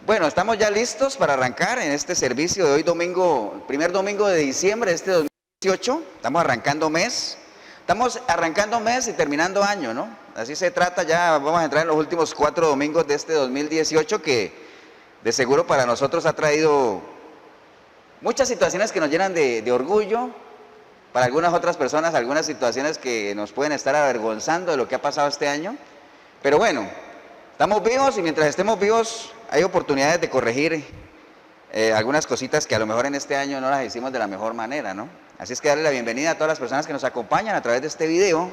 Bueno, estamos ya listos para arrancar en este servicio de hoy domingo, el primer domingo de diciembre de este 2018. Estamos arrancando mes. Estamos arrancando mes y terminando año, ¿no? Así se trata, ya vamos a entrar en los últimos 4 domingos de este 2018 que de seguro para nosotros ha traído muchas situaciones que nos llenan de orgullo. Para algunas otras personas, algunas situaciones que nos pueden estar avergonzando de lo que ha pasado este año. Pero bueno, estamos vivos y mientras estemos vivos hay oportunidades de corregir algunas cositas que a lo mejor en este año no las hicimos de la mejor manera, ¿no? Así es que darle la bienvenida a todas las personas que nos acompañan a través de este video.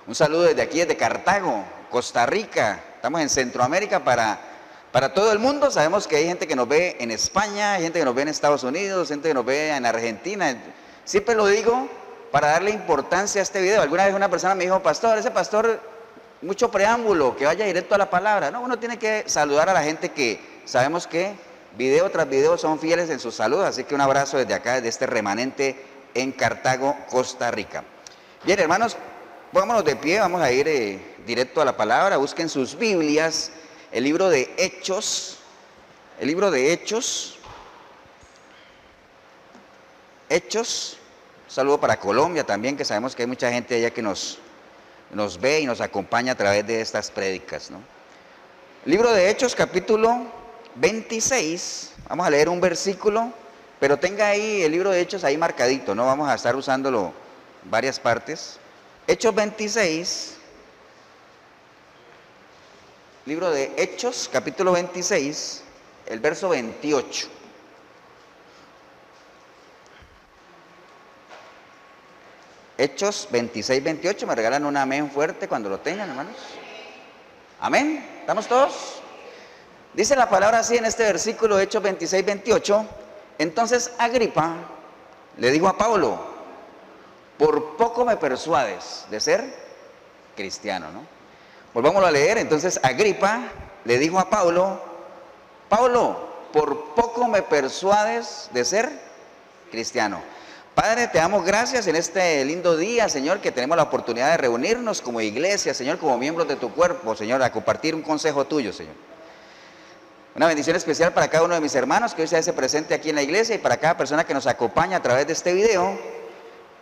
Un saludo desde aquí, desde Cartago, Costa Rica. Estamos en Centroamérica para todo el mundo. Sabemos que hay gente que nos ve en España, hay gente que nos ve en Estados Unidos, gente que nos ve en Argentina. Siempre lo digo para darle importancia a este video. Alguna vez una persona me dijo, pastor, ese pastor, mucho preámbulo, que vaya directo a la palabra. No, uno tiene que saludar a la gente que sabemos que video tras video son fieles en su salud. Así que un abrazo desde acá, desde este remanente en Cartago, Costa Rica. Bien, hermanos, pongámonos de pie, vamos a ir directo a la palabra. Busquen sus Biblias, el libro de Hechos, Hechos, un saludo para Colombia también, que sabemos que hay mucha gente allá que nos ve y nos acompaña a través de estas prédicas, ¿no? Libro de Hechos, capítulo 26, vamos a leer un versículo, pero tenga ahí el libro de Hechos ahí marcadito, ¿no? Vamos a estar usándolo en varias partes. Hechos 26, libro de Hechos, capítulo 26, el verso 28. Hechos 26, 28, me regalan un amén fuerte cuando lo tengan, hermanos. Amén, ¿estamos todos? Dice la palabra así en este versículo, Hechos 26, 28. Entonces Agripa le dijo a Pablo, por poco me persuades de ser cristiano, ¿no? Volvámoslo a leer. Entonces Agripa le dijo a Pablo, por poco me persuades de ser cristiano. Padre, te damos gracias en este lindo día, Señor, que tenemos la oportunidad de reunirnos como iglesia, Señor, como miembros de tu cuerpo, Señor, a compartir un consejo tuyo, Señor. Una bendición especial para cada uno de mis hermanos que hoy se hace presente aquí en la iglesia y para cada persona que nos acompaña a través de este video,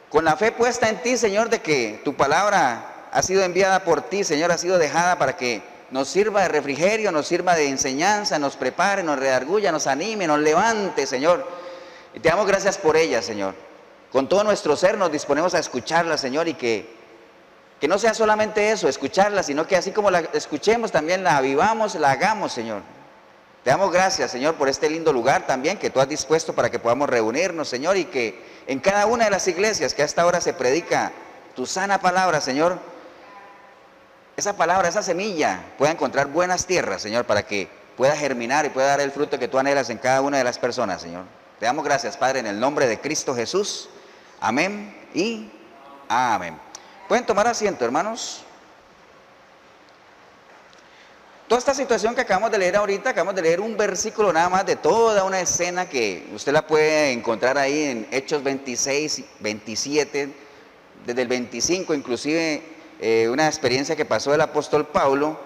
con la fe puesta en ti, Señor, de que tu palabra ha sido enviada por ti, Señor, ha sido dejada para que nos sirva de refrigerio, nos sirva de enseñanza, nos prepare, nos redarguya, nos anime, nos levante, Señor. Y te damos gracias por ella, Señor. Con todo nuestro ser nos disponemos a escucharla, Señor, y que no sea solamente eso, escucharla, sino que así como la escuchemos, también la avivamos, la hagamos, Señor. Te damos gracias, Señor, por este lindo lugar también que tú has dispuesto para que podamos reunirnos, Señor, y que en cada una de las iglesias que a esta hora se predica tu sana palabra, Señor, esa palabra, esa semilla pueda encontrar buenas tierras, Señor, para que pueda germinar y pueda dar el fruto que tú anhelas en cada una de las personas, Señor. Te damos gracias, Padre, en el nombre de Cristo Jesús. Amén y amén. Pueden tomar asiento, hermanos. Toda esta situación que acabamos de leer ahorita, acabamos de leer un versículo nada más de toda una escena que usted la puede encontrar ahí en Hechos 26, 27, desde el 25, inclusive una experiencia que pasó el apóstol Pablo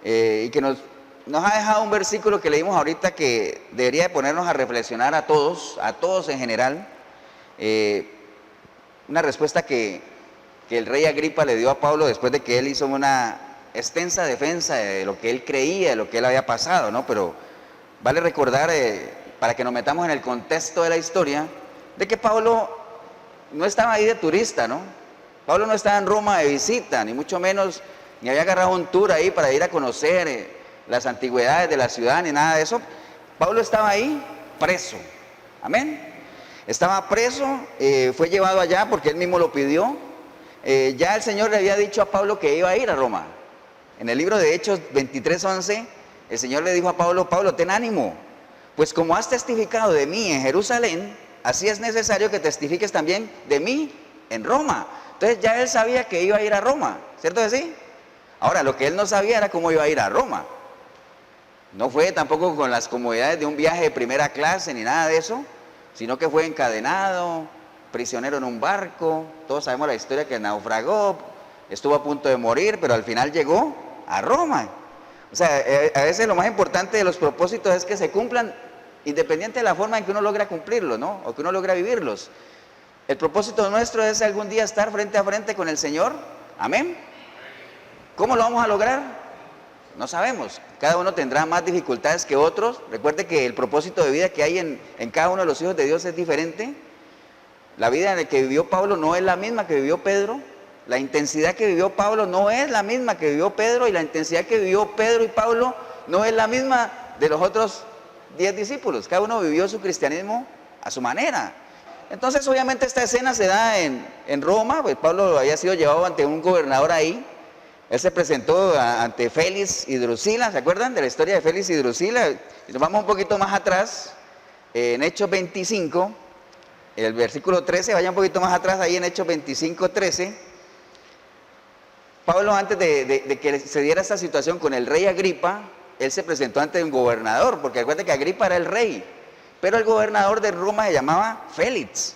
y que nos ha dejado un versículo que leímos ahorita que debería de ponernos a reflexionar a todos en general. Una respuesta que el rey Agripa le dio a Pablo después de que él hizo una extensa defensa de lo que él creía, de lo que él había pasado, ¿no? Pero vale recordar, para que nos metamos en el contexto de la historia, de que Pablo no estaba ahí de turista, ¿no? Pablo no estaba en Roma de visita, ni mucho menos, ni había agarrado un tour ahí para ir a conocer las antigüedades de la ciudad, ni nada de eso. Pablo estaba ahí preso, amén. Estaba preso, fue llevado allá porque él mismo lo pidió. Ya el Señor le había dicho a Pablo que iba a ir a Roma. En el libro de Hechos 23:11, el Señor le dijo a Pablo, Pablo, ten ánimo, pues como has testificado de mí en Jerusalén, así es necesario que testifiques también de mí en Roma. Entonces ya él sabía que iba a ir a Roma, ¿cierto que sí? Ahora, lo que él no sabía era cómo iba a ir a Roma. No fue tampoco con las comodidades de un viaje de primera clase ni nada de eso, sino que fue encadenado, prisionero en un barco. Todos sabemos la historia, que naufragó, estuvo a punto de morir, pero al final llegó a Roma. O sea, a veces lo más importante de los propósitos es que se cumplan independiente de la forma en que uno logra cumplirlos, ¿no? O que uno logra vivirlos. El propósito nuestro es algún día estar frente a frente con el Señor. Amén. ¿Cómo lo vamos a lograr? No sabemos. Cada uno tendrá más dificultades que otros. Recuerde que el propósito de vida que hay en cada uno de los hijos de Dios es diferente. La vida en la que vivió Pablo no es la misma que vivió Pedro. La intensidad que vivió Pablo no es la misma que vivió Pedro. Y la intensidad que vivió Pedro y Pablo no es la misma de los otros 10 discípulos. Cada uno vivió su cristianismo a su manera. Entonces, obviamente, esta escena se da en Roma. Pues Pablo había sido llevado ante un gobernador ahí. Él se presentó ante Félix y Drusila. ¿Se acuerdan de la historia de Félix y Drusila? Y nos vamos un poquito más atrás, en Hechos 25, el versículo 13. Vaya un poquito más atrás, ahí en Hechos 25, 13. Pablo, antes de que se diera esta situación con el rey Agripa, él se presentó ante un gobernador, porque recuerden que Agripa era el rey, pero el gobernador de Roma se llamaba Félix,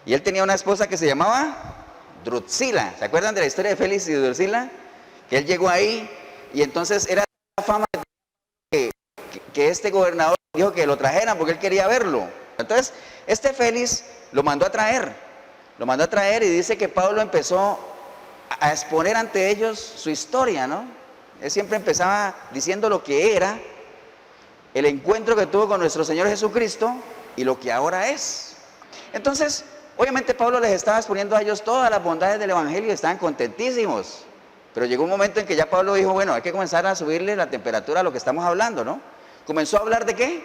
y él tenía una esposa que se llamaba Drusila. ¿Se acuerdan de la historia de Félix y Drusila? Que él llegó ahí, y entonces era la fama que este gobernador dijo que lo trajeran, porque él quería verlo. Entonces, este Félix lo mandó a traer, y dice que Pablo empezó a exponer ante ellos su historia, ¿no? Él siempre empezaba diciendo lo que era, el encuentro que tuvo con nuestro Señor Jesucristo y lo que ahora es. Entonces, obviamente Pablo les estaba exponiendo a ellos todas las bondades del Evangelio y estaban contentísimos. Pero llegó un momento en que ya Pablo dijo, bueno, hay que comenzar a subirle la temperatura a lo que estamos hablando, ¿no? Comenzó a hablar ¿de qué?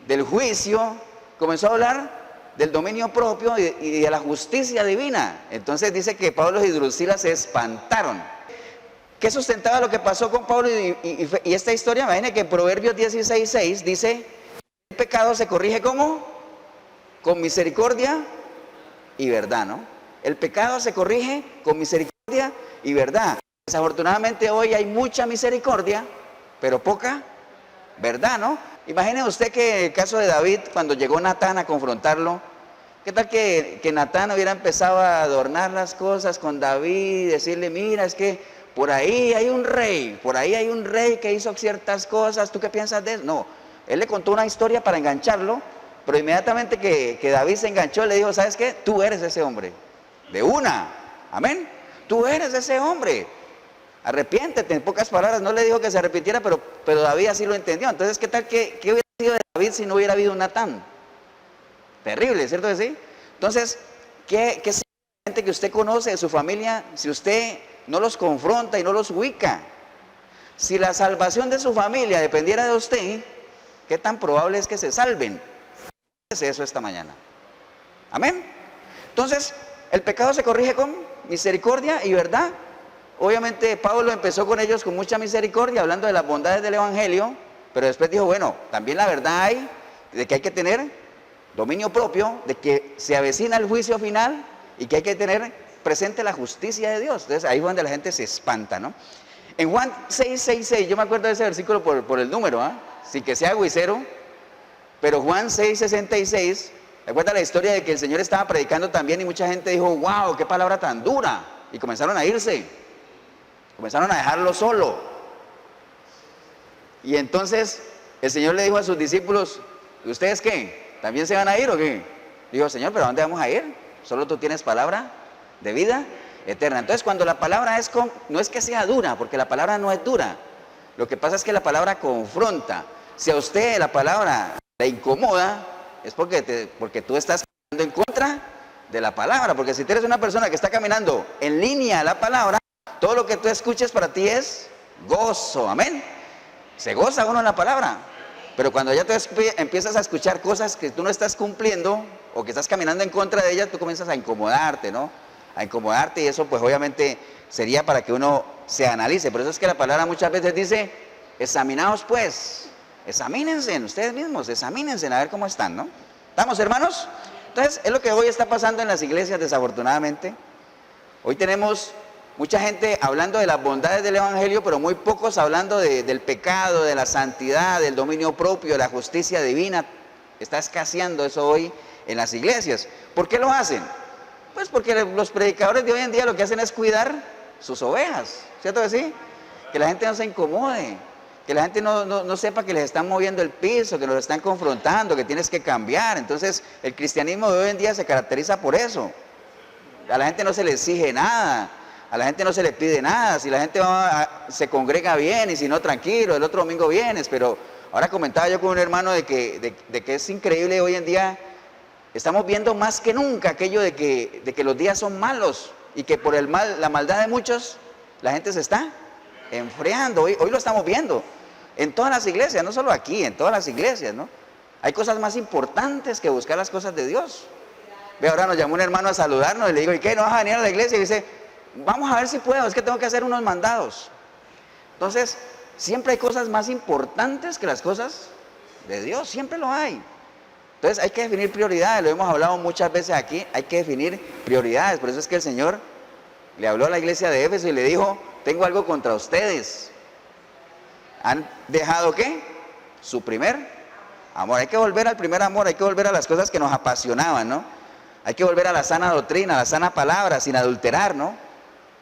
Del juicio, comenzó a hablar del dominio propio y de la justicia divina. Entonces dice que Pablo y Drusila se espantaron. ¿Qué sustentaba lo que pasó con Pablo y esta historia? Imagínense que en Proverbios 16:6 dice, el pecado se corrige ¿cómo? Con misericordia y verdad, ¿no? El pecado se corrige con misericordia y verdad. Desafortunadamente hoy hay mucha misericordia, pero poca verdad, ¿no? Imagine usted que en el caso de David, cuando llegó Natán a confrontarlo, ¿qué tal que Natán hubiera empezado a adornar las cosas con David y decirle, mira, es que por ahí hay un rey que hizo ciertas cosas, ¿tú qué piensas de eso? No, él le contó una historia para engancharlo, pero inmediatamente que David se enganchó, le dijo, ¿sabes qué? Tú eres ese hombre, de una, amén, tú eres ese hombre. Arrepiéntete, en pocas palabras, no le dijo que se arrepintiera, pero David así lo entendió. Entonces, ¿qué tal que hubiera sido de David si no hubiera habido un Natán? Terrible, ¿cierto que sí? Entonces, ¿qué es la gente que usted conoce de su familia si usted no los confronta y no los ubica? Si la salvación de su familia dependiera de usted, ¿qué tan probable es que se salven? Es eso esta mañana. Amén. Entonces, el pecado se corrige con misericordia y verdad. Obviamente Pablo empezó con ellos con mucha misericordia, hablando de las bondades del Evangelio, pero después dijo, bueno, también la verdad hay, de que hay que tener dominio propio, de que se avecina el juicio final y que hay que tener presente la justicia de Dios. Entonces ahí es donde la gente se espanta, ¿no? En Juan 6:6, yo me acuerdo de ese versículo por el número, sin que sea guisero, pero Juan 6:66, recuerda la historia de que el Señor estaba predicando también y mucha gente dijo, wow, qué palabra tan dura, y comenzaron a irse. Comenzaron a dejarlo solo. Y entonces el Señor le dijo a sus discípulos, ¿y ustedes qué? ¿También se van a ir o qué? Dijo, Señor, ¿pero a dónde vamos a ir? Solo tú tienes palabra de vida eterna. Entonces cuando la palabra no es que sea dura, porque la palabra no es dura. Lo que pasa es que la palabra confronta. Si a usted la palabra le incomoda, es porque tú estás caminando en contra de la palabra. Porque si tú eres una persona que está caminando en línea a la palabra, todo lo que tú escuches para ti es gozo, amén. Se goza uno en la palabra, pero cuando ya tú empiezas a escuchar cosas que tú no estás cumpliendo o que estás caminando en contra de ellas, tú comienzas a incomodarte, ¿no? A incomodarte, y eso pues obviamente sería para que uno se analice. Por eso es que la palabra muchas veces dice, examinaos pues, examínense ustedes mismos, examínense a ver cómo están, ¿no? ¿Estamos, hermanos? Entonces es lo que hoy está pasando en las iglesias, desafortunadamente. Hoy tenemos mucha gente hablando de las bondades del Evangelio, pero muy pocos hablando del pecado, de la santidad, del dominio propio, de la justicia divina. Está escaseando eso hoy en las iglesias. ¿Por qué lo hacen? Pues porque los predicadores de hoy en día lo que hacen es cuidar sus ovejas, ¿cierto que sí? Que la gente no se incomode, que la gente no sepa que les están moviendo el piso, que nos están confrontando, que tienes que cambiar. Entonces el cristianismo de hoy en día se caracteriza por eso. A la gente no se le exige nada, a la gente no se le pide nada. Si la gente se congrega bien y si no, tranquilo, el otro domingo vienes. Pero ahora comentaba yo con un hermano de que es increíble hoy en día. Estamos viendo más que nunca aquello de que los días son malos y que por la maldad de muchos la gente se está enfriando. Hoy lo estamos viendo en todas las iglesias, no solo aquí, en todas las iglesias, ¿no? Hay cosas más importantes que buscar las cosas de Dios. Ve, ahora nos llamó un hermano a saludarnos y le digo, ¿y qué? ¿No vas a venir a la iglesia? Y dice, vamos a ver si puedo, es que tengo que hacer unos mandados. Entonces, siempre hay cosas más importantes que las cosas de Dios, siempre lo hay. Entonces hay que definir prioridades, lo hemos hablado muchas veces aquí, hay que definir prioridades. Por eso es que el Señor le habló a la iglesia de Éfeso y le dijo, tengo algo contra ustedes. ¿Han dejado qué? Su primer amor. Hay que volver al primer amor, hay que volver a las cosas que nos apasionaban, ¿no? Hay que volver a la sana doctrina, a la sana palabra, sin adulterar, ¿no?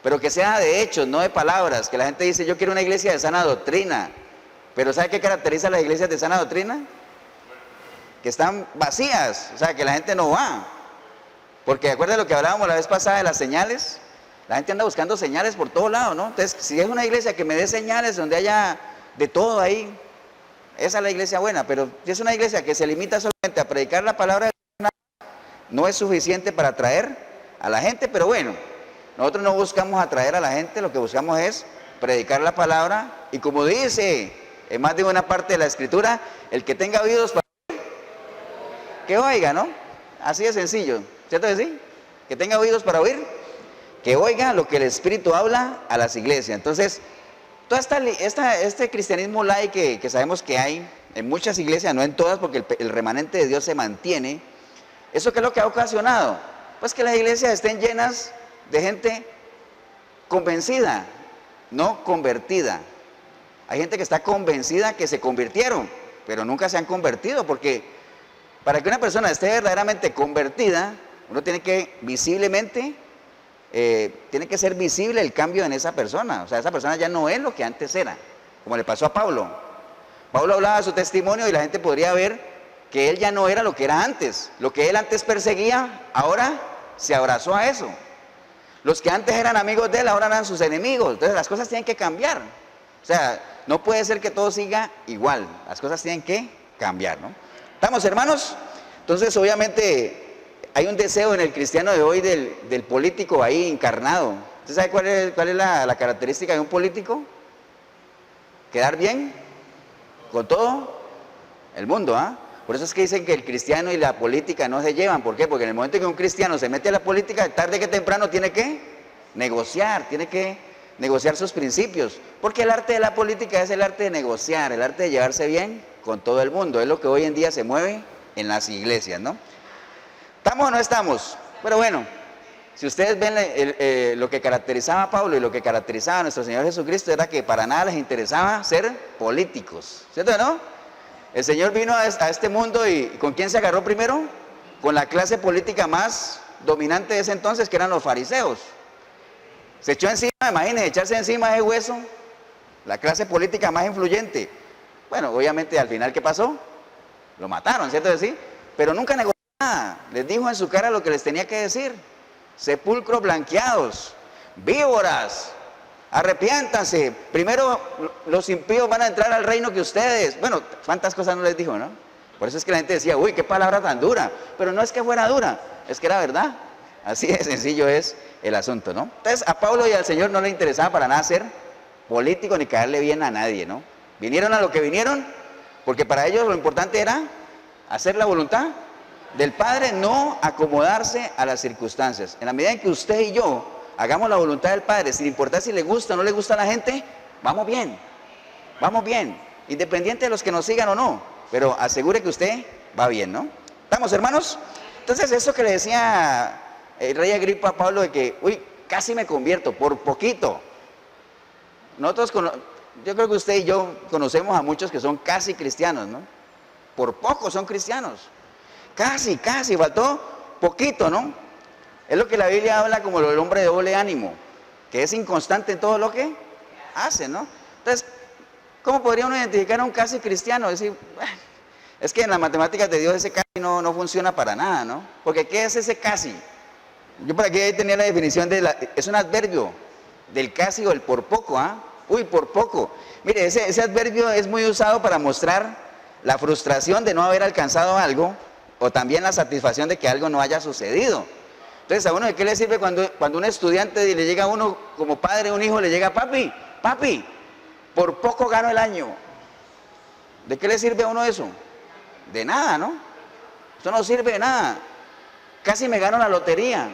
Pero que sea de hechos, no de palabras. Que la gente dice, yo quiero una iglesia de sana doctrina. Pero ¿sabe qué caracteriza a las iglesias de sana doctrina? Que están vacías, o sea, que la gente no va. Porque de acuerdo a lo que hablábamos la vez pasada de las señales, la gente anda buscando señales por todos lados, ¿no? Entonces, si es una iglesia que me dé señales donde haya de todo ahí, esa es la iglesia buena. Pero si es una iglesia que se limita solamente a predicar la palabra de Dios, no es suficiente para atraer a la gente. Pero bueno, nosotros no buscamos atraer a la gente, lo que buscamos es predicar la palabra. Y como dice en más de una parte de la escritura, el que tenga oídos para que oiga, ¿no? Así de sencillo, ¿cierto que sí? Que tenga oídos para oír, que oiga lo que el Espíritu habla a las iglesias. Entonces, toda este cristianismo light que sabemos que hay en muchas iglesias, no en todas, porque el remanente de Dios se mantiene. ¿Eso qué es lo que ha ocasionado? Pues que las iglesias estén llenas de gente convencida, no convertida. Hay gente que está convencida que se convirtieron, pero nunca se han convertido, porque para que una persona esté verdaderamente convertida, uno tiene que visiblemente, tiene que ser visible el cambio en esa persona. O sea, esa persona ya no es lo que antes era, como le pasó a Pablo. Pablo hablaba de su testimonio y la gente podría ver que él ya no era lo que era antes. Lo que él antes perseguía, ahora se abrazó a eso. Los que antes eran amigos de él, ahora eran sus enemigos. Entonces las cosas tienen que cambiar. O sea, no puede ser que todo siga igual. Las cosas tienen que cambiar, ¿no? ¿Estamos, hermanos? Entonces, obviamente, hay un deseo en el cristiano de hoy del político ahí encarnado. ¿Usted sabe cuál es la característica de un político? Quedar bien con todo el mundo, ¿ah? Por eso es que dicen que el cristiano y la política no se llevan. ¿Por qué? Porque en el momento que un cristiano se mete a la política, tarde que temprano tiene que negociar sus principios. Porque el arte de la política es el arte de negociar, el arte de llevarse bien con todo el mundo. Es lo que hoy en día se mueve en las iglesias, ¿no? ¿Estamos o no estamos? Pero bueno, si ustedes ven lo que caracterizaba a Pablo y lo que caracterizaba a nuestro Señor Jesucristo, era que para nada les interesaba ser políticos, ¿cierto o no? El Señor vino a este mundo y ¿con quién se agarró primero? Con la clase política más dominante de ese entonces, que eran los fariseos. Se echó encima, imagínense, echarse encima ese hueso, la clase política más influyente. Bueno, obviamente al final, ¿qué pasó? Lo mataron, ¿cierto que sí? Pero nunca negó nada, les dijo en su cara lo que les tenía que decir. Sepulcros blanqueados, víboras, arrepiéntanse. Primero los impíos van a entrar al reino que ustedes. Bueno, cuántas cosas no les dijo, ¿no? Por eso es que la gente decía, uy, qué palabra tan dura. Pero no es que fuera dura, es que era verdad. Así de sencillo es el asunto, ¿no? Entonces a Pablo y al Señor no le interesaba para nada ser político ni caerle bien a nadie, ¿no? Vinieron a lo que vinieron, porque para ellos lo importante era hacer la voluntad del Padre, no acomodarse a las circunstancias. En la medida en que usted y yo hagamos la voluntad del Padre, sin importar si le gusta o no le gusta a la gente, vamos bien, independiente de los que nos sigan o no, pero asegure que usted va bien, ¿no? ¿Estamos, hermanos? Entonces eso que le decía el rey Agripa a Pablo de que, uy, casi me convierto, por poquito. Yo creo que usted y yo conocemos a muchos que son casi cristianos, ¿no? Por poco son cristianos. Casi, faltó poquito, ¿no? Es lo que la Biblia habla como el hombre de doble ánimo, que es inconstante en todo lo que hace, ¿no? Entonces, ¿Cómo podría uno identificar a un casi cristiano? Decir, es que en las matemáticas de Dios ese casi no funciona para nada, ¿no? Porque ¿qué es ese casi? Yo por aquí tenía la definición es un adverbio del casi o el por poco, ¿ah? Uy, por poco. Mire, ese adverbio es muy usado para mostrar la frustración de no haber alcanzado algo o también la satisfacción de que algo no haya sucedido. Entonces, ¿a uno de qué le sirve cuando un estudiante le llega a uno como padre, un hijo, le llega, papi, por poco gano el año? ¿De qué le sirve a uno eso? De nada, ¿no? Eso no sirve de nada. Casi me gano la lotería,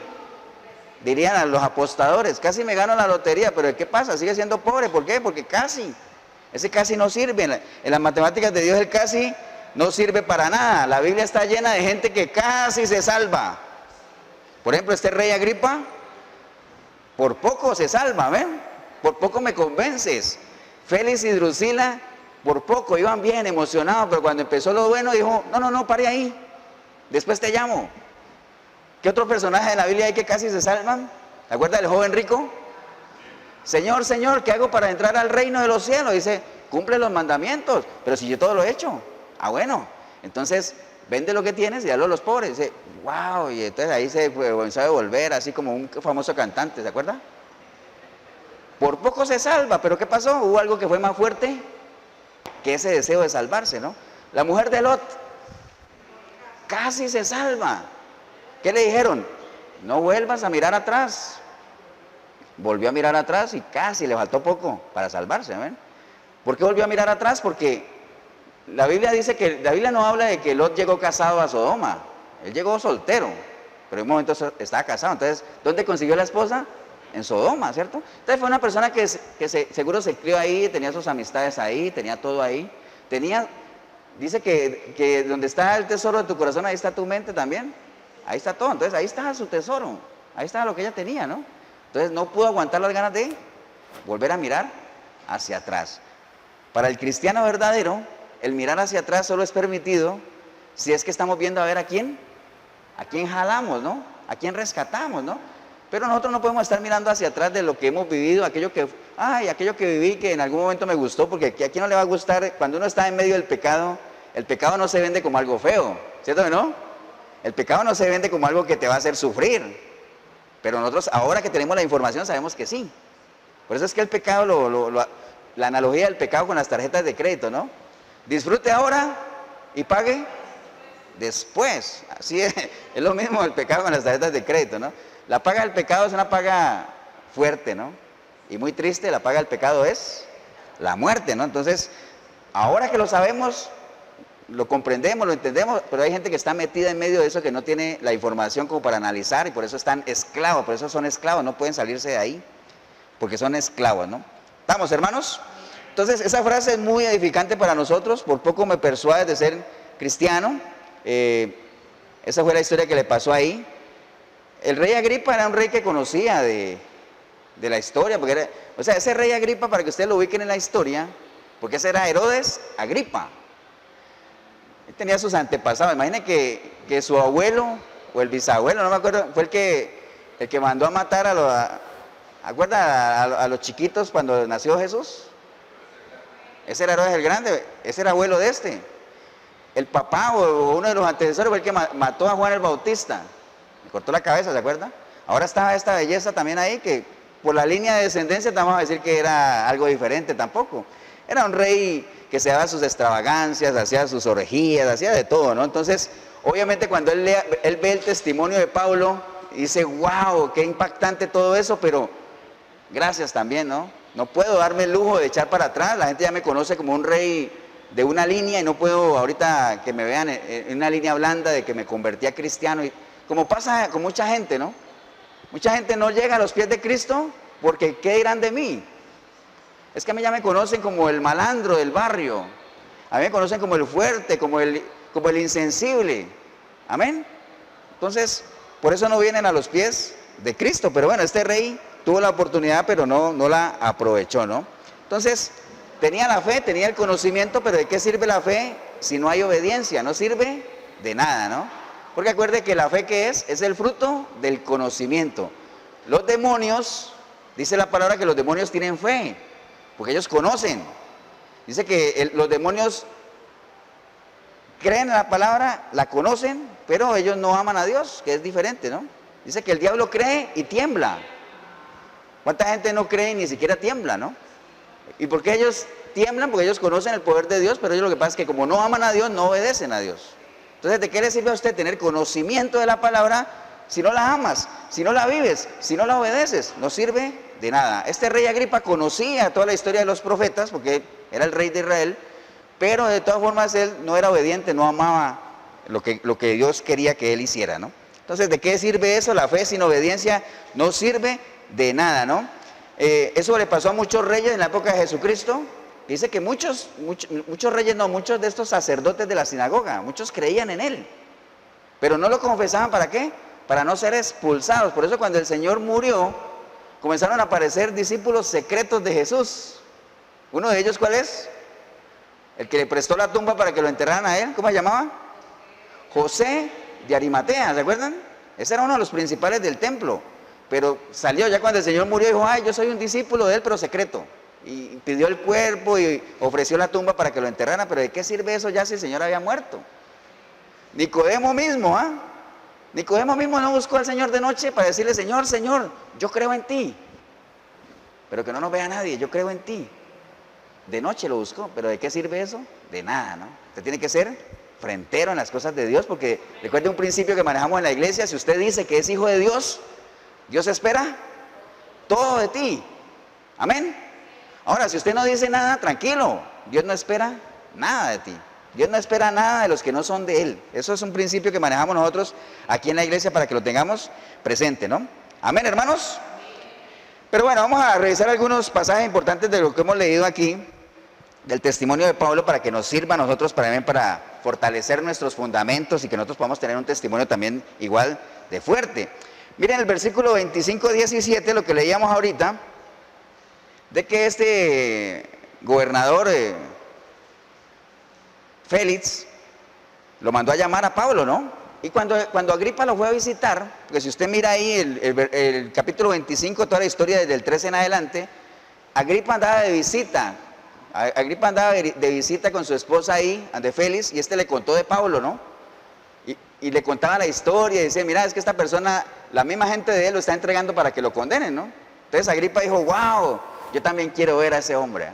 dirían a los apostadores, casi me gano la lotería, pero ¿qué pasa? Sigue siendo pobre, ¿por qué? Porque ese casi no sirve. En las matemáticas de Dios el casi no sirve para nada. La Biblia está llena de gente que casi se salva. Por ejemplo, este rey Agripa, por poco se salva, ¿ven? Por poco me convences. Félix y Drusila, por poco, iban bien, emocionados, pero cuando empezó lo bueno, dijo, no, pare ahí, después te llamo. ¿Qué otro personaje de la Biblia hay que casi se salvan? ¿Te acuerdas del joven rico? Señor, ¿qué hago para entrar al reino de los cielos? Dice, cumple los mandamientos, pero si yo todo lo he hecho. Ah, bueno, entonces vende lo que tienes y dalo a los pobres. Dice, wow, y entonces ahí se comenzó a devolver, así como un famoso cantante, ¿se acuerda? Por poco se salva, pero ¿qué pasó? Hubo algo que fue más fuerte que ese deseo de salvarse, ¿no? La mujer de Lot casi se salva. ¿Qué le dijeron? No vuelvas a mirar atrás. Volvió a mirar atrás y casi le faltó poco para salvarse, ¿ven? ¿Por qué volvió a mirar atrás? Porque la Biblia dice que, la Biblia no habla de que Lot llegó casado a Sodoma. Él llegó soltero, pero en un momento estaba casado. Entonces, ¿dónde consiguió la esposa? En Sodoma, ¿cierto? Entonces fue una persona que seguro se crió ahí, tenía sus amistades ahí, tenía todo ahí. Dice que donde está el tesoro de tu corazón, ahí está tu mente también. Ahí está todo, entonces ahí estaba su tesoro, ahí estaba lo que ella tenía, ¿no? Entonces no pudo aguantar las ganas de volver a mirar hacia atrás. Para el cristiano verdadero, el mirar hacia atrás solo es permitido si es que estamos viendo a ver a quién jalamos, ¿no? A quién rescatamos, ¿no? Pero nosotros no podemos estar mirando hacia atrás de lo que hemos vivido, aquello que viví que en algún momento me gustó, porque a quién no le va a gustar, cuando uno está en medio del pecado, el pecado no se vende como algo feo, ¿cierto o no? El pecado no se vende como algo que te va a hacer sufrir, pero nosotros ahora que tenemos la información sabemos que sí. Por eso es que el pecado, la analogía del pecado con las tarjetas de crédito, ¿no? Disfrute ahora y pague después. Así es lo mismo el pecado con las tarjetas de crédito, ¿no? La paga del pecado es una paga fuerte, ¿no? Y muy triste, la paga del pecado es la muerte, ¿no? Entonces, ahora que lo sabemos, lo comprendemos, lo entendemos, pero hay gente que está metida en medio de eso, que no tiene la información como para analizar, y por eso están esclavos, por eso son esclavos, no pueden salirse de ahí, porque son esclavos, ¿no? ¿Estamos, hermanos? Entonces, esa frase es muy edificante para nosotros. Por poco me persuades de ser cristiano. Esa fue la historia que le pasó ahí. El rey Agripa era un rey que conocía de la historia, porque ese rey Agripa, para que ustedes lo ubiquen en la historia, porque ese era Herodes Agripa. Él tenía sus antepasados. Imaginen que su abuelo o el bisabuelo, no me acuerdo, fue el que mandó a matar a los chiquitos cuando nació Jesús. Ese era Herodes el Grande, ese era abuelo de este. El papá o uno de los antecesores fue el que mató a Juan el Bautista. Le cortó la cabeza, ¿se acuerda? Ahora estaba esta belleza también ahí, que por la línea de descendencia te vamos a decir que era algo diferente tampoco. Era un rey que se daba sus extravagancias, hacía sus orgías, hacía de todo, ¿no? Entonces, obviamente cuando él ve el testimonio de Pablo, dice, wow, qué impactante todo eso, pero gracias también, ¿no? No puedo darme el lujo de echar para atrás. La gente ya me conoce como un rey de una línea y no puedo ahorita que me vean en una línea blanda de que me convertí a cristiano. Y como pasa con mucha gente, ¿no? Mucha gente no llega a los pies de Cristo porque ¿qué dirán de mí? Es que a mí ya me conocen como el malandro del barrio. A mí me conocen como el fuerte, como el insensible. Amén. Entonces, por eso no vienen a los pies de Cristo. Pero bueno, este rey tuvo la oportunidad, pero no la aprovechó, ¿no? Entonces, tenía la fe, tenía el conocimiento, pero ¿de qué sirve la fe si no hay obediencia? No sirve de nada, ¿no? Porque acuerde que la fe, ¿qué es? Es el fruto del conocimiento. Los demonios, dice la palabra que los demonios tienen fe, porque ellos conocen. Dice que los demonios creen en la palabra, la conocen, pero ellos no aman a Dios, que es diferente, ¿no? Dice que el diablo cree y tiembla. ¿Cuánta gente no cree y ni siquiera tiembla, no? ¿Y por qué ellos tiemblan? Porque ellos conocen el poder de Dios, pero ellos lo que pasa es que como no aman a Dios, no obedecen a Dios. Entonces, ¿de qué le sirve a usted tener conocimiento de la palabra si no la amas, si no la vives, si no la obedeces? No sirve de nada. Este rey Agripa conocía toda la historia de los profetas, porque era el rey de Israel, pero de todas formas él no era obediente, no amaba lo que Dios quería que él hiciera, ¿no? Entonces, ¿de qué sirve eso? La fe sin obediencia no sirve de nada, ¿no? Eso le pasó a muchos reyes en la época de Jesucristo. Dice que muchos reyes, no, muchos de estos sacerdotes de la sinagoga, muchos creían en él, pero no lo confesaban. ¿Para qué? Para no ser expulsados. Por eso cuando el Señor murió, comenzaron a aparecer discípulos secretos de Jesús. Uno de ellos, ¿cuál es? El que le prestó la tumba para que lo enterraran a él. ¿Cómo se llamaba? José de Arimatea, ¿se acuerdan? Ese era uno de los principales del templo, pero salió ya cuando el Señor murió y dijo, ay, yo soy un discípulo de él, pero secreto. Y pidió el cuerpo y ofreció la tumba para que lo enterraran, pero ¿de qué sirve eso ya si el Señor había muerto? Nicodemo mismo, Nicodemo mismo no buscó al Señor de noche para decirle, Señor, Señor, yo creo en ti, pero que no nos vea nadie, yo creo en ti. De noche lo buscó, pero ¿de qué sirve eso? De nada, ¿no? Usted tiene que ser frentero en las cosas de Dios, porque recuerde un principio que manejamos en la iglesia: si usted dice que es hijo de Dios, Dios espera todo de ti. Amén. Ahora, si usted no dice nada, tranquilo, Dios no espera nada de ti. Dios no espera nada de los que no son de Él. Eso es un principio que manejamos nosotros aquí en la iglesia para que lo tengamos presente, ¿no? Amén, hermanos. Pero bueno, vamos a revisar algunos pasajes importantes de lo que hemos leído aquí, del testimonio de Pablo, para que nos sirva a nosotros para fortalecer nuestros fundamentos y que nosotros podamos tener un testimonio también igual de fuerte. Miren el versículo 25-17, lo que leíamos ahorita, de que este gobernador Félix lo mandó a llamar a Pablo, ¿no? Y cuando Agripa lo fue a visitar, porque si usted mira ahí el capítulo 25, toda la historia desde el 13 en adelante, Agripa andaba de visita. Agripa andaba de visita con su esposa ahí, ante Félix, y este le contó de Pablo, ¿no? Y le contaba la historia, y decía, mira, es que esta persona, la misma gente de él lo está entregando para que lo condenen, ¿no? Entonces Agripa dijo, wow, yo también quiero ver a ese hombre.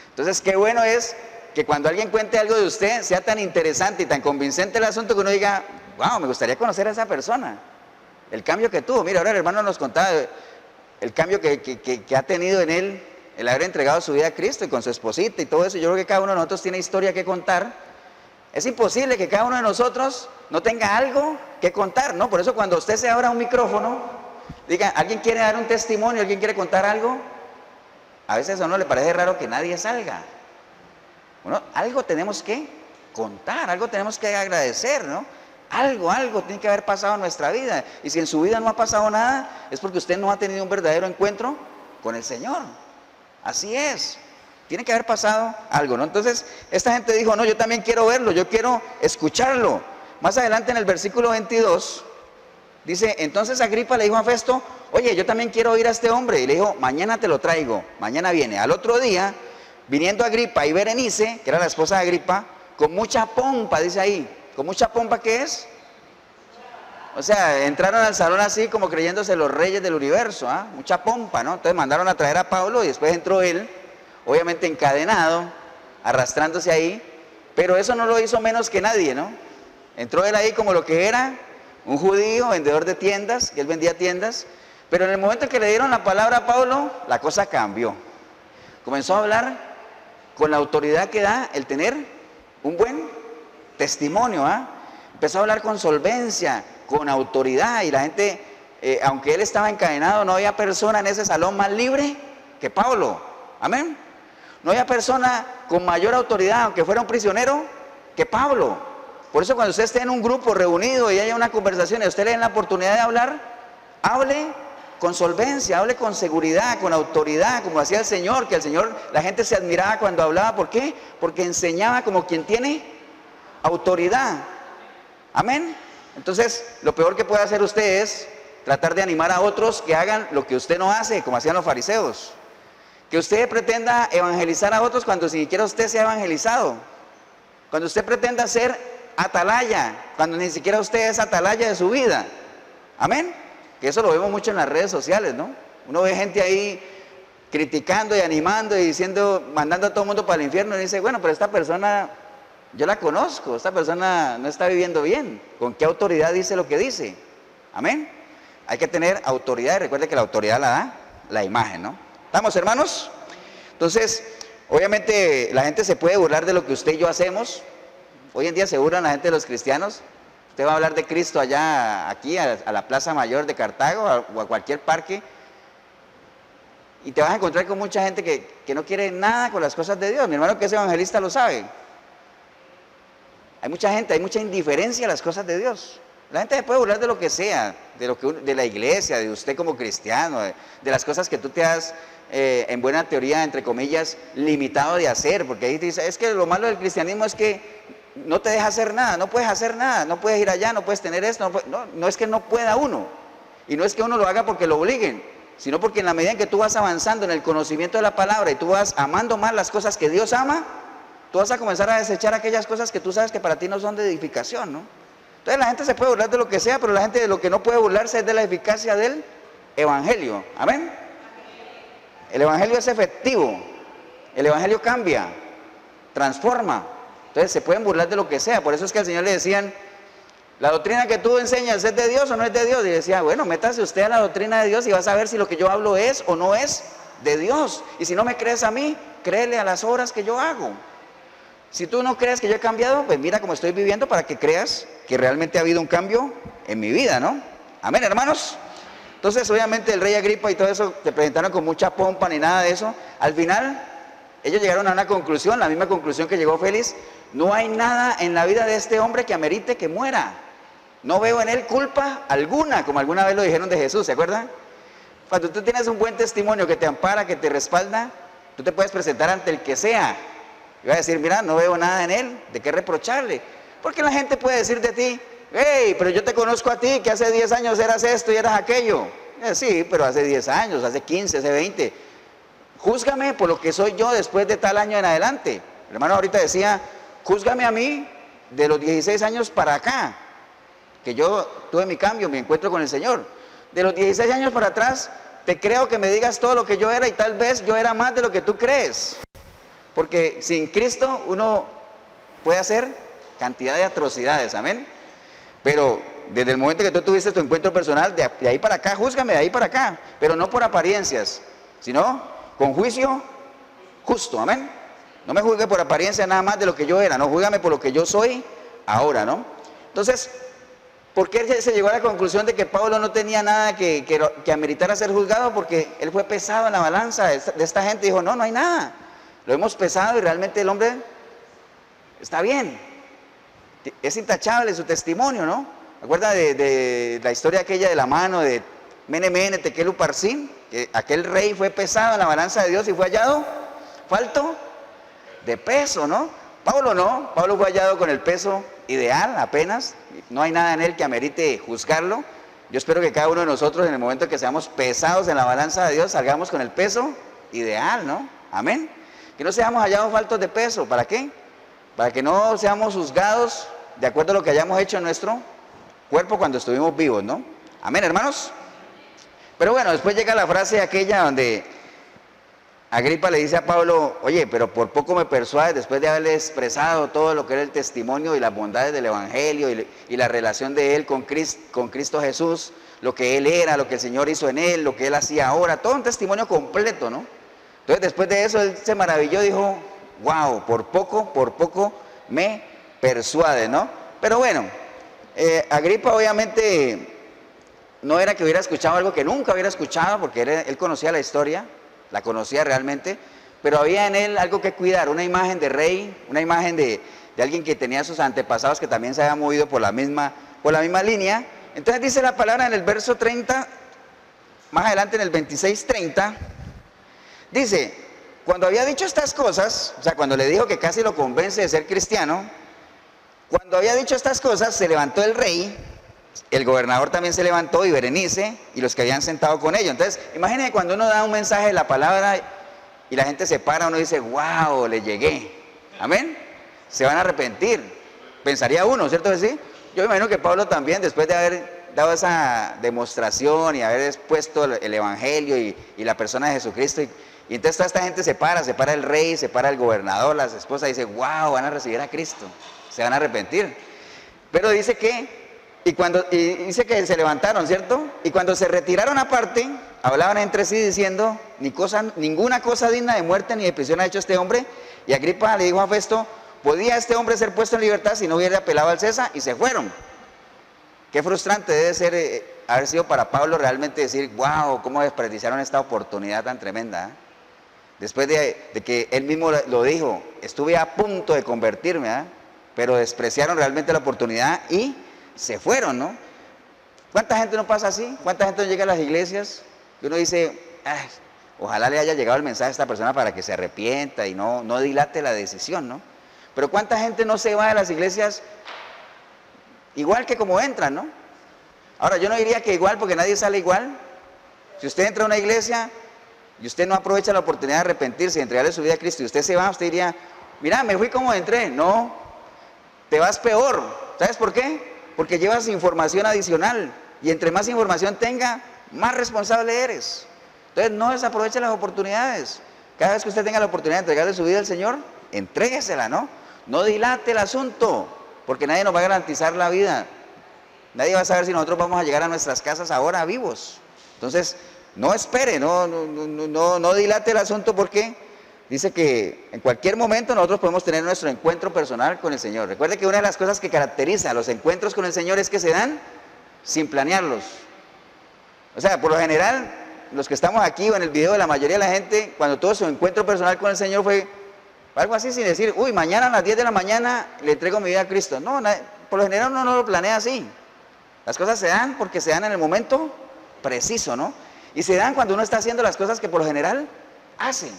Entonces, qué bueno es que cuando alguien cuente algo de usted, sea tan interesante y tan convincente el asunto que uno diga, wow, me gustaría conocer a esa persona. El cambio que tuvo. Mira, ahora el hermano nos contaba el cambio que ha tenido en él, el haber entregado su vida a Cristo y con su esposita y todo eso. Yo creo que cada uno de nosotros tiene historia que contar. Es imposible que cada uno de nosotros no tenga algo que contar, ¿no? Por eso cuando usted se abra un micrófono, diga, ¿alguien quiere dar un testimonio? ¿Alguien quiere contar algo? A veces a uno le parece raro que nadie salga. Bueno, algo tenemos que contar, algo tenemos que agradecer, ¿no? Algo tiene que haber pasado en nuestra vida. Y si en su vida no ha pasado nada, es porque usted no ha tenido un verdadero encuentro con el Señor. Así es. Tiene que haber pasado algo, ¿no? Entonces, esta gente dijo, no, yo también quiero verlo, yo quiero escucharlo. Más adelante en el versículo 22, dice, entonces Agripa le dijo a Festo, oye, yo también quiero oír a este hombre. Y le dijo, mañana te lo traigo, mañana viene. Al otro día, viniendo Agripa y Berenice, que era la esposa de Agripa, con mucha pompa, dice ahí. ¿Con mucha pompa qué es? O sea, entraron al salón así como creyéndose los reyes del universo, ¿ah? Mucha pompa, ¿no? Entonces mandaron a traer a Pablo y después entró él, obviamente encadenado, arrastrándose ahí, pero eso no lo hizo menos que nadie, ¿no? Entró él ahí como lo que era, un judío, vendedor de tiendas, que él vendía tiendas, pero en el momento en que le dieron la palabra a Pablo, la cosa cambió. Comenzó a hablar con la autoridad que da el tener un buen testimonio, ¿ah? Empezó a hablar con solvencia, con autoridad, y la gente, aunque él estaba encadenado, no había persona en ese salón más libre que Pablo. Amén. No había persona con mayor autoridad, aunque fuera un prisionero, que Pablo. Por eso cuando usted esté en un grupo reunido y haya una conversación y a usted le den la oportunidad de hablar, hable con solvencia, hable con seguridad, con autoridad, como hacía el Señor, que el Señor, la gente se admiraba cuando hablaba. ¿Por qué? Porque enseñaba como quien tiene autoridad. Amén. Entonces, lo peor que puede hacer usted es tratar de animar a otros que hagan lo que usted no hace, como hacían los fariseos. Que usted pretenda evangelizar a otros cuando ni siquiera usted se ha evangelizado. Cuando usted pretenda ser atalaya, cuando ni siquiera usted es atalaya de su vida. Amén. Que eso lo vemos mucho en las redes sociales, ¿no? Uno ve gente ahí criticando y animando y diciendo, mandando a todo el mundo para el infierno y dice, bueno, pero esta persona, yo la conozco, esta persona no está viviendo bien. ¿Con qué autoridad dice lo que dice? Amén. Hay que tener autoridad y recuerde que la autoridad la da la imagen, ¿no? ¿Estamos, hermanos? Entonces, obviamente la gente se puede burlar de lo que usted y yo hacemos. Hoy en día se burlan la gente de los cristianos. Usted va a hablar de Cristo allá, aquí, a la Plaza Mayor de Cartago o a cualquier parque. Y te vas a encontrar con mucha gente que no quiere nada con las cosas de Dios. Mi hermano que es evangelista lo sabe. Hay mucha gente, hay mucha indiferencia a las cosas de Dios. La gente se puede burlar de lo que sea, de la iglesia, de usted como cristiano, de las cosas que tú te has, en buena teoría, entre comillas, limitado de hacer. Porque ahí te dice, es que lo malo del cristianismo es que no te deja hacer nada, no puedes hacer nada, no puedes ir allá, no puedes tener esto, no es que no pueda uno. Y no es que uno lo haga porque lo obliguen, sino porque en la medida en que tú vas avanzando en el conocimiento de la palabra y tú vas amando más las cosas que Dios ama, tú vas a comenzar a desechar aquellas cosas que tú sabes que para ti no son de edificación, ¿no? Entonces la gente se puede burlar de lo que sea, pero la gente de lo que no puede burlarse es de la eficacia del evangelio. ¿Amén? El evangelio es efectivo, el evangelio cambia, transforma. Entonces se pueden burlar de lo que sea. Por eso es que al Señor le decían, ¿la doctrina que tú enseñas es de Dios o no es de Dios? Y decía, bueno, métase usted a la doctrina de Dios y vas a ver si lo que yo hablo es o no es de Dios. Y si no me crees a mí, créele a las obras que yo hago. Si tú no crees que yo he cambiado, pues mira cómo estoy viviendo para que creas que realmente ha habido un cambio en mi vida, ¿no? Amén, hermanos. Entonces, obviamente, el rey Agripa y todo eso te presentaron con mucha pompa ni nada de eso. Al final, ellos llegaron a una conclusión, la misma conclusión que llegó Félix. No hay nada en la vida de este hombre que amerite que muera. No veo en él culpa alguna, como alguna vez lo dijeron de Jesús, ¿se acuerdan? Cuando tú tienes un buen testimonio que te ampara, que te respalda, tú te puedes presentar ante el que sea. Y vas a decir, mira, no veo nada en él, ¿de qué reprocharle? Porque la gente puede decir de ti, hey, pero yo te conozco a ti, que hace 10 años eras esto y eras aquello. Sí, pero hace 10 años, hace 15, hace 20. Júzgame por lo que soy yo después de tal año en adelante. El hermano ahorita decía, júzgame a mí de los 16 años para acá, que yo tuve mi cambio, mi encuentro con el Señor. De los 16 años para atrás, te creo que me digas todo lo que yo era y tal vez yo era más de lo que tú crees. Porque sin Cristo uno puede hacer cantidad de atrocidades, amén. Pero desde el momento que tú tuviste tu encuentro personal, de ahí para acá, júzgame de ahí para acá, pero no por apariencias, sino con juicio justo, amén. No me juzgue por apariencia nada más de lo que yo era, no, júzgame por lo que yo soy ahora, ¿no? Entonces, ¿por qué se llegó a la conclusión de que Pablo no tenía nada que ameritar a ser juzgado? Porque él fue pesado en la balanza de esta gente, dijo, no hay nada. Lo hemos pesado y realmente el hombre está bien. Es intachable su testimonio, ¿no? ¿Se acuerda de la historia aquella de la mano de Mene Mene Tekel Uparsin? Que aquel rey fue pesado en la balanza de Dios y fue hallado falto de peso, ¿no? Pablo no, Pablo fue hallado con el peso ideal apenas. No hay nada en él que amerite juzgarlo. Yo espero que cada uno de nosotros en el momento que seamos pesados en la balanza de Dios salgamos con el peso ideal, ¿no? Amén. Que no seamos hallados faltos de peso. ¿Para qué? Para que no seamos juzgados de acuerdo a lo que hayamos hecho en nuestro cuerpo cuando estuvimos vivos, ¿no? Amén, hermanos. Pero bueno, después llega la frase aquella donde Agripa le dice a Pablo, oye, pero por poco me persuades después de haberle expresado todo lo que era el testimonio y las bondades del evangelio y la relación de él con Cristo Jesús, lo que él era, lo que el Señor hizo en él, lo que él hacía ahora, todo un testimonio completo, ¿no? Entonces después de eso él se maravilló, dijo, wow, por poco me persuade, ¿no? Pero bueno, Agripa obviamente no era que hubiera escuchado algo que nunca hubiera escuchado, porque él conocía la historia, la conocía realmente, pero había en él algo que cuidar, una imagen de rey, una imagen de alguien que tenía sus antepasados que también se había movido por la misma línea. Entonces dice la palabra en el verso 30, más adelante en el 26:30, dice, cuando había dicho estas cosas, o sea, cuando le dijo que casi lo convence de ser cristiano, cuando había dicho estas cosas, se levantó el rey, el gobernador también se levantó y Berenice y los que habían sentado con ellos. Entonces, imagínense cuando uno da un mensaje de la palabra y la gente se para, uno dice, wow, le llegué. Amén. Se van a arrepentir. Pensaría uno, ¿cierto que sí? Yo me imagino que Pablo también, después de haber dado esa demostración y haber expuesto el evangelio y la persona de Jesucristo, y entonces toda esta gente se para el rey, se para el gobernador, las esposas, dice, wow, van a recibir a Cristo, se van a arrepentir. Pero dice que, y dice que se levantaron, ¿cierto? Y cuando se retiraron aparte, hablaban entre sí diciendo, ninguna cosa digna de muerte ni de prisión ha hecho este hombre. Y Agripa le dijo a Festo, ¿podía este hombre ser puesto en libertad si no hubiera apelado al César? Y se fueron. Qué frustrante debe ser haber sido para Pablo realmente decir, wow, cómo desperdiciaron esta oportunidad tan tremenda. Después de que él mismo lo dijo, estuve a punto de convertirme, pero despreciaron realmente la oportunidad y se fueron, ¿no? ¿Cuánta gente no pasa así? ¿Cuánta gente no llega a las iglesias? Y uno dice, ojalá le haya llegado el mensaje a esta persona para que se arrepienta y no dilate la decisión, ¿no? Pero ¿cuánta gente no se va de las iglesias igual que como entran, ¿no? Ahora, yo no diría que igual porque nadie sale igual. Si usted entra a una iglesia y usted no aprovecha la oportunidad de arrepentirse y entregarle su vida a Cristo y usted se va, usted diría, mira, me fui como entré. No, te vas peor. ¿Sabes por qué? Porque llevas información adicional y entre más información tenga, más responsable eres. Entonces no desaproveche las oportunidades. Cada vez que usted tenga la oportunidad de entregarle su vida al Señor, entréguesela, ¿no? No dilate el asunto, porque nadie nos va a garantizar la vida. Nadie va a saber si nosotros vamos a llegar a nuestras casas ahora vivos. Entonces, no espere, no dilate el asunto, porque dice que en cualquier momento nosotros podemos tener nuestro encuentro personal con el Señor. Recuerde que una de las cosas que caracteriza a los encuentros con el Señor es que se dan sin planearlos. O sea, por lo general, los que estamos aquí o en el video, la mayoría de la gente, cuando tuvo su encuentro personal con el Señor fue algo así sin decir, uy, mañana a las 10 de la mañana le entrego mi vida a Cristo. No, por lo general uno no lo planea así. Las cosas se dan porque se dan en el momento preciso, ¿no? Y se dan cuando uno está haciendo las cosas que por lo general hace.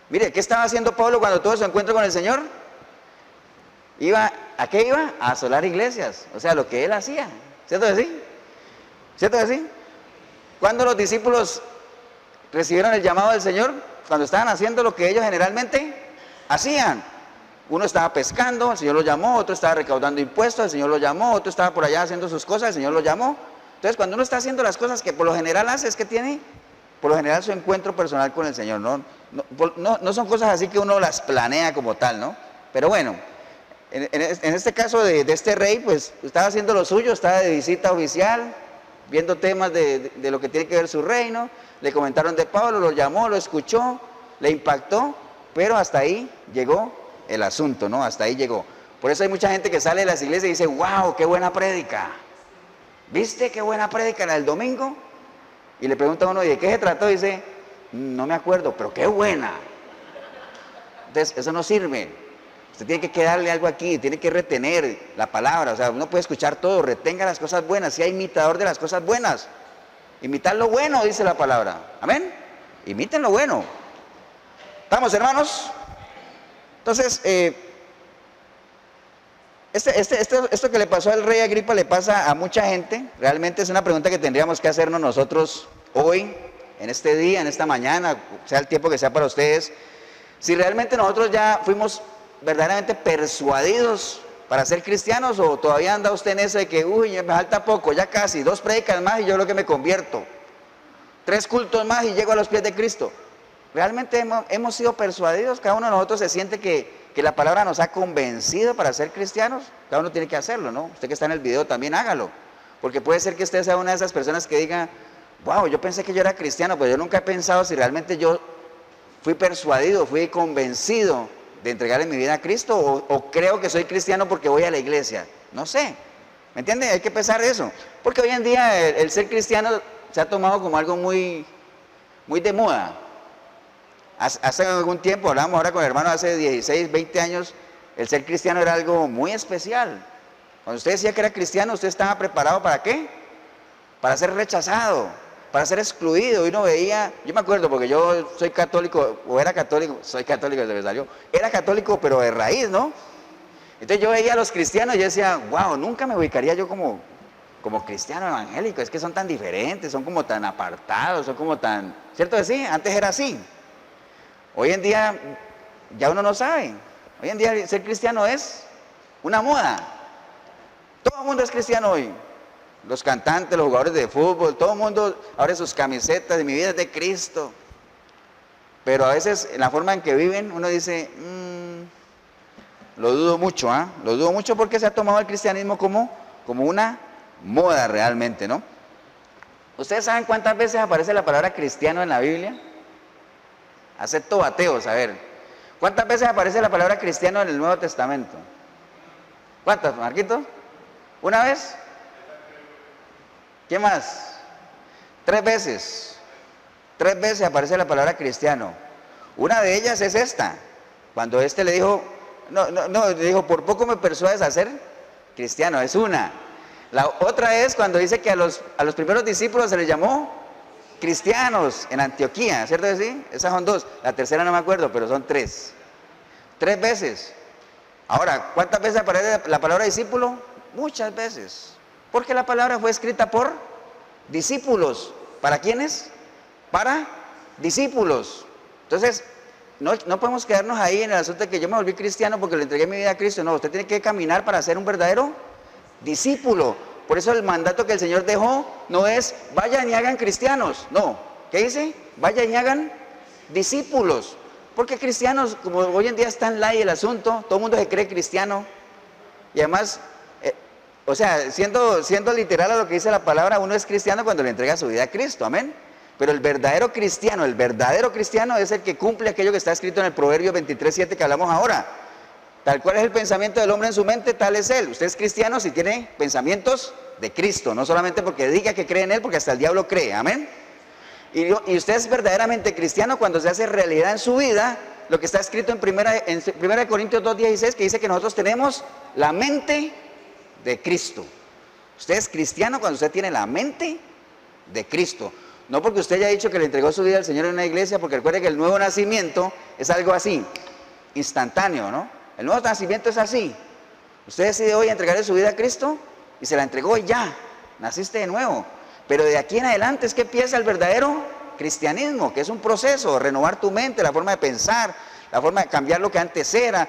Mire, ¿qué estaba haciendo Pablo cuando tuvo su encuentro con el Señor? ¿A qué iba? A asolar iglesias. O sea, lo que él hacía. ¿Cierto que sí? ¿Cierto que sí? Cuando los discípulos recibieron el llamado del Señor, cuando estaban haciendo lo que ellos generalmente hacían. Uno estaba pescando, el Señor lo llamó, otro estaba recaudando impuestos, el Señor lo llamó, otro estaba por allá haciendo sus cosas, el Señor lo llamó. Entonces, cuando uno está haciendo las cosas que por lo general hace, es que tiene, por lo general, su encuentro personal con el Señor. No son cosas así que uno las planea como tal, ¿no? Pero bueno, en este caso de este rey, pues estaba haciendo lo suyo, estaba de visita oficial, viendo temas de lo que tiene que ver su reino. Le comentaron de Pablo, lo llamó, lo escuchó, le impactó, pero hasta ahí llegó el asunto, ¿no? Hasta ahí llegó. Por eso hay mucha gente que sale de las iglesias y dice, wow, qué buena prédica. ¿Viste qué buena prédica la del domingo? Y le pregunta a uno, ¿y de qué se trató? Y dice, no me acuerdo, pero qué buena. Entonces, eso no sirve. Usted tiene que quedarle algo aquí, tiene que retener la palabra. O sea, uno puede escuchar todo, retenga las cosas buenas, sea imitador de las cosas buenas. Imitar lo bueno, dice la palabra. Amén. Imiten lo bueno. ¿Estamos, hermanos? Entonces, esto que le pasó al rey Agripa le pasa a mucha gente. Realmente es una pregunta que tendríamos que hacernos nosotros hoy, en este día, en esta mañana, sea el tiempo que sea para ustedes. Si realmente nosotros ya fuimos verdaderamente persuadidos para ser cristianos, o todavía anda usted en eso de que, uy, me falta poco, ya casi, 2 prédicas más y yo creo que me convierto, 3 cultos más y llego a los pies de Cristo. Realmente hemos sido persuadidos, cada uno de nosotros se siente que la palabra nos ha convencido para ser cristianos. Cada uno tiene que hacerlo, ¿no? Usted que está en el video también hágalo, porque puede ser que usted sea una de esas personas que diga, wow, yo pensé que yo era cristiano, pero yo nunca he pensado si realmente yo fui persuadido, fui convencido de entregarle mi vida a Cristo, o creo que soy cristiano porque voy a la iglesia. No sé, ¿me entiende? Hay que pensar eso, porque hoy en día el ser cristiano se ha tomado como algo muy de moda. Hace algún tiempo, hablábamos ahora con el hermano, hace 16, 20 años, el ser cristiano era algo muy especial. Cuando usted decía que era cristiano, usted estaba preparado ¿para qué? Para ser rechazado, para ser excluido. Y uno veía, yo me acuerdo porque yo soy católico, o era católico, soy católico desde que salió, era católico pero de raíz, ¿no? Entonces yo veía a los cristianos y yo decía, wow, nunca me ubicaría yo como cristiano evangélico, es que son tan diferentes, son como tan apartados, son como tan, ¿cierto que sí? Antes era así. Hoy en día ya uno no sabe. Hoy en día ser cristiano es una moda. Todo el mundo es cristiano hoy. Los cantantes, los jugadores de fútbol, todo el mundo abre sus camisetas de mi vida es de Cristo. Pero a veces en la forma en que viven uno dice, lo dudo mucho, ¿ah? Lo dudo mucho porque se ha tomado el cristianismo como una moda realmente, ¿no? ¿Ustedes saben cuántas veces aparece la palabra cristiano en la Biblia? Acepto ateos, a ver. ¿Cuántas veces aparece la palabra cristiano en el Nuevo Testamento? ¿Cuántas, Marquito? ¿Una vez? ¿Qué más? 3 veces. 3 veces aparece la palabra cristiano. Una de ellas es esta. Cuando este le dijo, le dijo, por poco me persuades a ser cristiano, es una. La otra es cuando dice que a los primeros discípulos se les llamó cristianos en Antioquía, ¿cierto que sí? Esas son 2. La tercera no me acuerdo, pero son 3. 3 veces. Ahora, ¿cuántas veces aparece la palabra discípulo? Muchas veces. Porque la palabra fue escrita por discípulos. ¿Para quiénes? Para discípulos. Entonces, no podemos quedarnos ahí en el asunto de que yo me volví cristiano porque le entregué mi vida a Cristo. No, usted tiene que caminar para ser un verdadero discípulo. Por eso el mandato que el Señor dejó no es vayan y hagan cristianos. No, ¿qué dice? Vayan y hagan discípulos. Porque cristianos, como hoy en día está en light el asunto, todo el mundo se cree cristiano. Y además, o sea, siendo literal a lo que dice la palabra, uno es cristiano cuando le entrega su vida a Cristo, amén. Pero el verdadero cristiano es el que cumple aquello que está escrito en el Proverbio 23:7 que hablamos ahora. Tal cual es el pensamiento del hombre en su mente, tal es él. Usted es cristiano si tiene pensamientos de Cristo, no solamente porque diga que cree en él, porque hasta el diablo cree, amén. Y usted es verdaderamente cristiano cuando se hace realidad en su vida lo que está escrito en 1 Corintios 2:16, que dice que nosotros tenemos la mente de Cristo. Usted es cristiano cuando usted tiene la mente de Cristo. No porque usted haya dicho que le entregó su vida al Señor en una iglesia, porque recuerde que el nuevo nacimiento es algo así, instantáneo, ¿no? El nuevo nacimiento es así. Usted decide hoy entregarle su vida a Cristo y se la entregó y ya, naciste de nuevo. Pero de aquí en adelante es que empieza el verdadero cristianismo, que es un proceso, renovar tu mente, la forma de pensar, la forma de cambiar lo que antes era,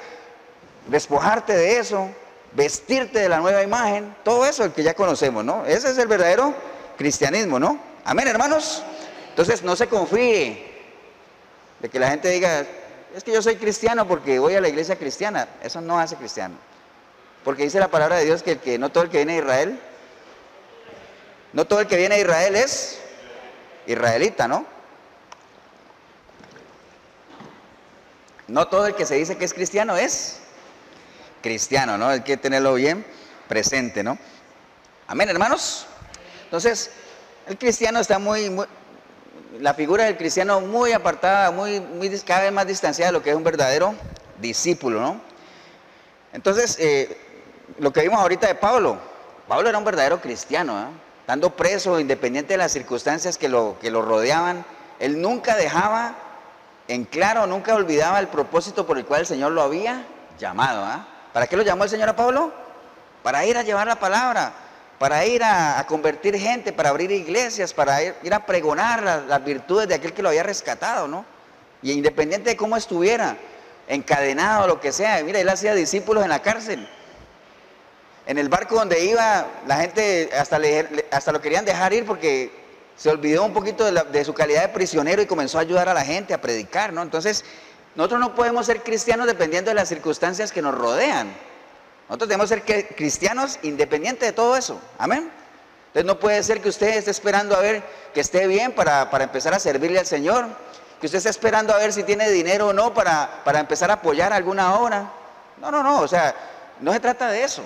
despojarte de eso, vestirte de la nueva imagen, todo eso el que ya conocemos, ¿no? Ese es el verdadero cristianismo, ¿no? Amén, hermanos. Entonces no se confíe de que la gente diga, es que yo soy cristiano porque voy a la iglesia cristiana. Eso no hace cristiano. Porque dice la palabra de Dios que no todo el que viene de Israel, no todo el que viene de Israel es israelita, ¿no? No todo el que se dice que es cristiano es cristiano, ¿no? Hay que tenerlo bien presente, ¿no? Amén, hermanos. Entonces, el cristiano está la figura del cristiano muy apartada, cada vez más distanciada de lo que es un verdadero discípulo, ¿no? Entonces, lo que vimos ahorita de Pablo era un verdadero cristiano, ¿eh? Estando preso, independiente de las circunstancias que lo rodeaban, él nunca dejaba en claro, nunca olvidaba el propósito por el cual el Señor lo había llamado, ¿eh? ¿Para qué lo llamó el Señor a Pablo? Para ir a llevar la palabra, para ir a convertir gente, para abrir iglesias, para ir a pregonar las virtudes de aquel que lo había rescatado, ¿no? Y independiente de cómo estuviera, encadenado, lo que sea, mira, él hacía discípulos en la cárcel. En el barco donde iba, la gente hasta lo querían dejar ir porque se olvidó un poquito de su calidad de prisionero y comenzó a ayudar a la gente, a predicar, ¿no? Entonces, nosotros no podemos ser cristianos dependiendo de las circunstancias que nos rodean. Nosotros debemos ser cristianos independiente de todo eso, amén. Entonces no puede ser que usted esté esperando a ver que esté bien para empezar a servirle al Señor, que usted esté esperando a ver si tiene dinero o no para empezar a apoyar alguna obra. No, o sea, no se trata de eso.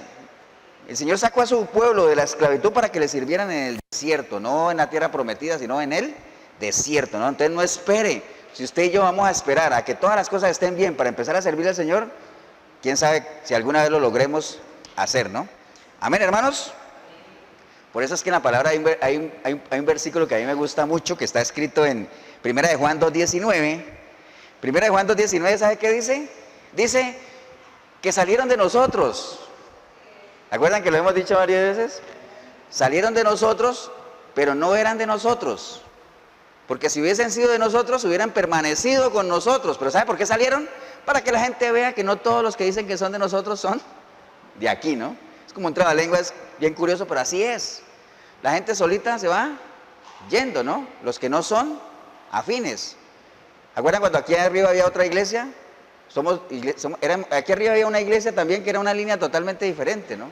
El Señor sacó a su pueblo de la esclavitud para que le sirvieran en el desierto, no en la tierra prometida, sino en el desierto, ¿no? Entonces no espere, si usted y yo vamos a esperar a que todas las cosas estén bien para empezar a servirle al Señor, quién sabe si alguna vez lo logremos hacer, ¿no? Amén, hermanos. Por eso es que en la palabra hay un versículo que a mí me gusta mucho, que está escrito en 1 de Juan 2:19. 1 de Juan 2:19, ¿sabe qué dice? Dice que salieron de nosotros. ¿Acuerdan que lo hemos dicho varias veces? Salieron de nosotros, pero no eran de nosotros. Porque si hubiesen sido de nosotros, hubieran permanecido con nosotros. Pero ¿sabe por qué salieron? Para que la gente vea que no todos los que dicen que son de nosotros son de aquí, ¿no? Es como un trabalengua, es bien curioso, pero así es. La gente solita se va yendo, ¿no? Los que no son afines. ¿Acuerdan cuando aquí arriba había otra iglesia? Aquí arriba había una iglesia también que era una línea totalmente diferente, ¿no?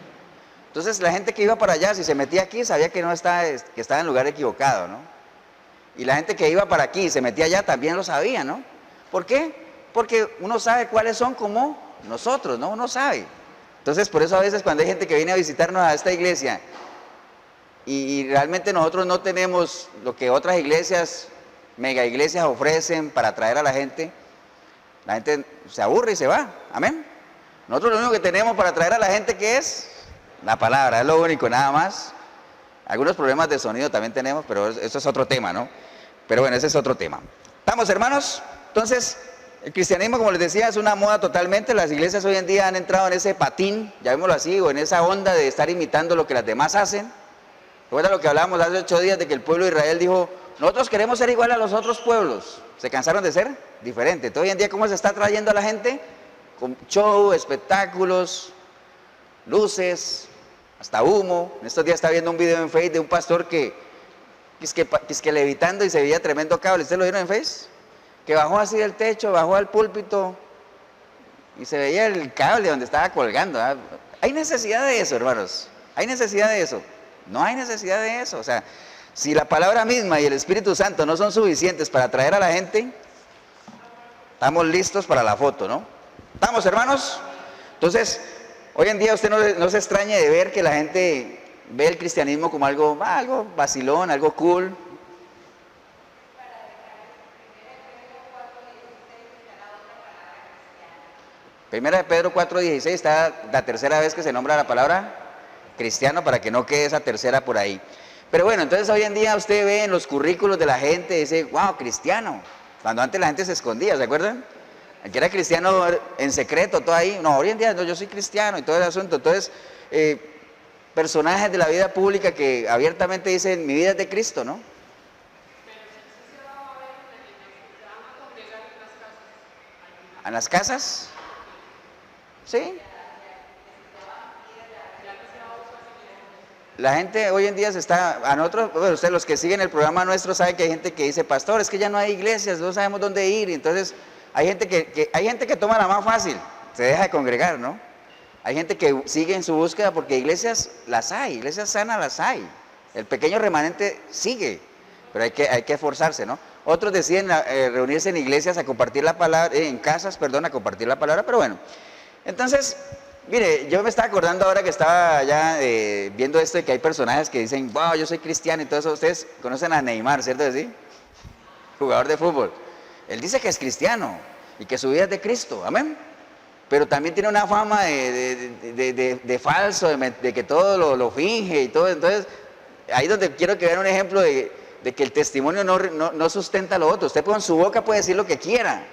Entonces la gente que iba para allá, si se metía aquí, sabía que no estaba, que estaba en el lugar equivocado, ¿no? Y la gente que iba para aquí y se metía allá también lo sabía, ¿no? ¿Por qué? Porque uno sabe cuáles son como nosotros, ¿no? Uno sabe. Entonces por eso a veces cuando hay gente que viene a visitarnos a esta iglesia y realmente nosotros no tenemos lo que otras iglesias, mega iglesias ofrecen para atraer a la gente se aburre y se va, amén. Nosotros lo único que tenemos para atraer a la gente que es la palabra, es lo único, nada más. Algunos problemas de sonido también tenemos, pero eso es otro tema, ¿no? Pero bueno, ese es otro tema. ¿Estamos, hermanos? Entonces, el cristianismo, como les decía, es una moda totalmente. Las iglesias hoy en día han entrado en ese patín, llamémoslo así, o en esa onda de estar imitando lo que las demás hacen. ¿Recuerda lo que hablábamos hace 8 días de que el pueblo de Israel dijo, nosotros queremos ser igual a los otros pueblos? Se cansaron de ser diferentes. Entonces, hoy en día, ¿cómo se está trayendo a la gente? Con show, espectáculos, luces, hasta humo. En estos días estaba viendo un video en Facebook de un pastor que es que levitando y se veía tremendo cable. ¿Ustedes lo vieron en Facebook? Que bajó así del techo, bajó al púlpito y se veía el cable donde estaba colgando. ¿Ah? ¿Hay necesidad de eso, hermanos? ¿Hay necesidad de eso? No hay necesidad de eso. O sea, si la palabra misma y el Espíritu Santo no son suficientes para atraer a la gente, estamos listos para la foto, ¿no? ¿Estamos, hermanos? Entonces, hoy en día usted no se extrañe de ver que la gente ve el cristianismo como algo vacilón, algo cool. Primera de Pedro 4:16 está la tercera vez que se nombra la palabra cristiano para que no quede esa tercera por ahí. Pero bueno, entonces hoy en día usted ve en los currículos de la gente, dice, wow, cristiano. Cuando antes la gente se escondía, ¿se acuerdan? El que era cristiano en secreto, todo ahí. No, hoy en día no, yo soy cristiano y todo el asunto. Entonces, personajes de la vida pública que abiertamente dicen, mi vida es de Cristo, ¿no? ¿En las casas? ¿Sí? La gente hoy en día a nosotros, bueno, ustedes los que siguen el programa nuestro saben que hay gente que dice, pastor, es que ya no hay iglesias, no sabemos dónde ir. Y entonces hay gente hay gente que toma la más fácil, se deja de congregar, ¿no? Hay gente que sigue en su búsqueda porque iglesias las hay, iglesias sanas las hay. El pequeño remanente sigue, pero hay que esforzarse, ¿no? Otros deciden reunirse en iglesias a compartir la palabra, en casas, perdón, a compartir la palabra, pero bueno. Entonces, mire, yo me estaba acordando ahora que estaba ya viendo esto de que hay personajes que dicen, wow, yo soy cristiano y todo eso. Ustedes conocen a Neymar, ¿cierto? ¿Sí? Jugador de fútbol. Él dice que es cristiano y que su vida es de Cristo, amén. Pero también tiene una fama de falso, de que todo lo finge y todo. Entonces, ahí es donde quiero que vean un ejemplo de que el testimonio no sustenta lo otro. Usted con su boca puede decir lo que quiera,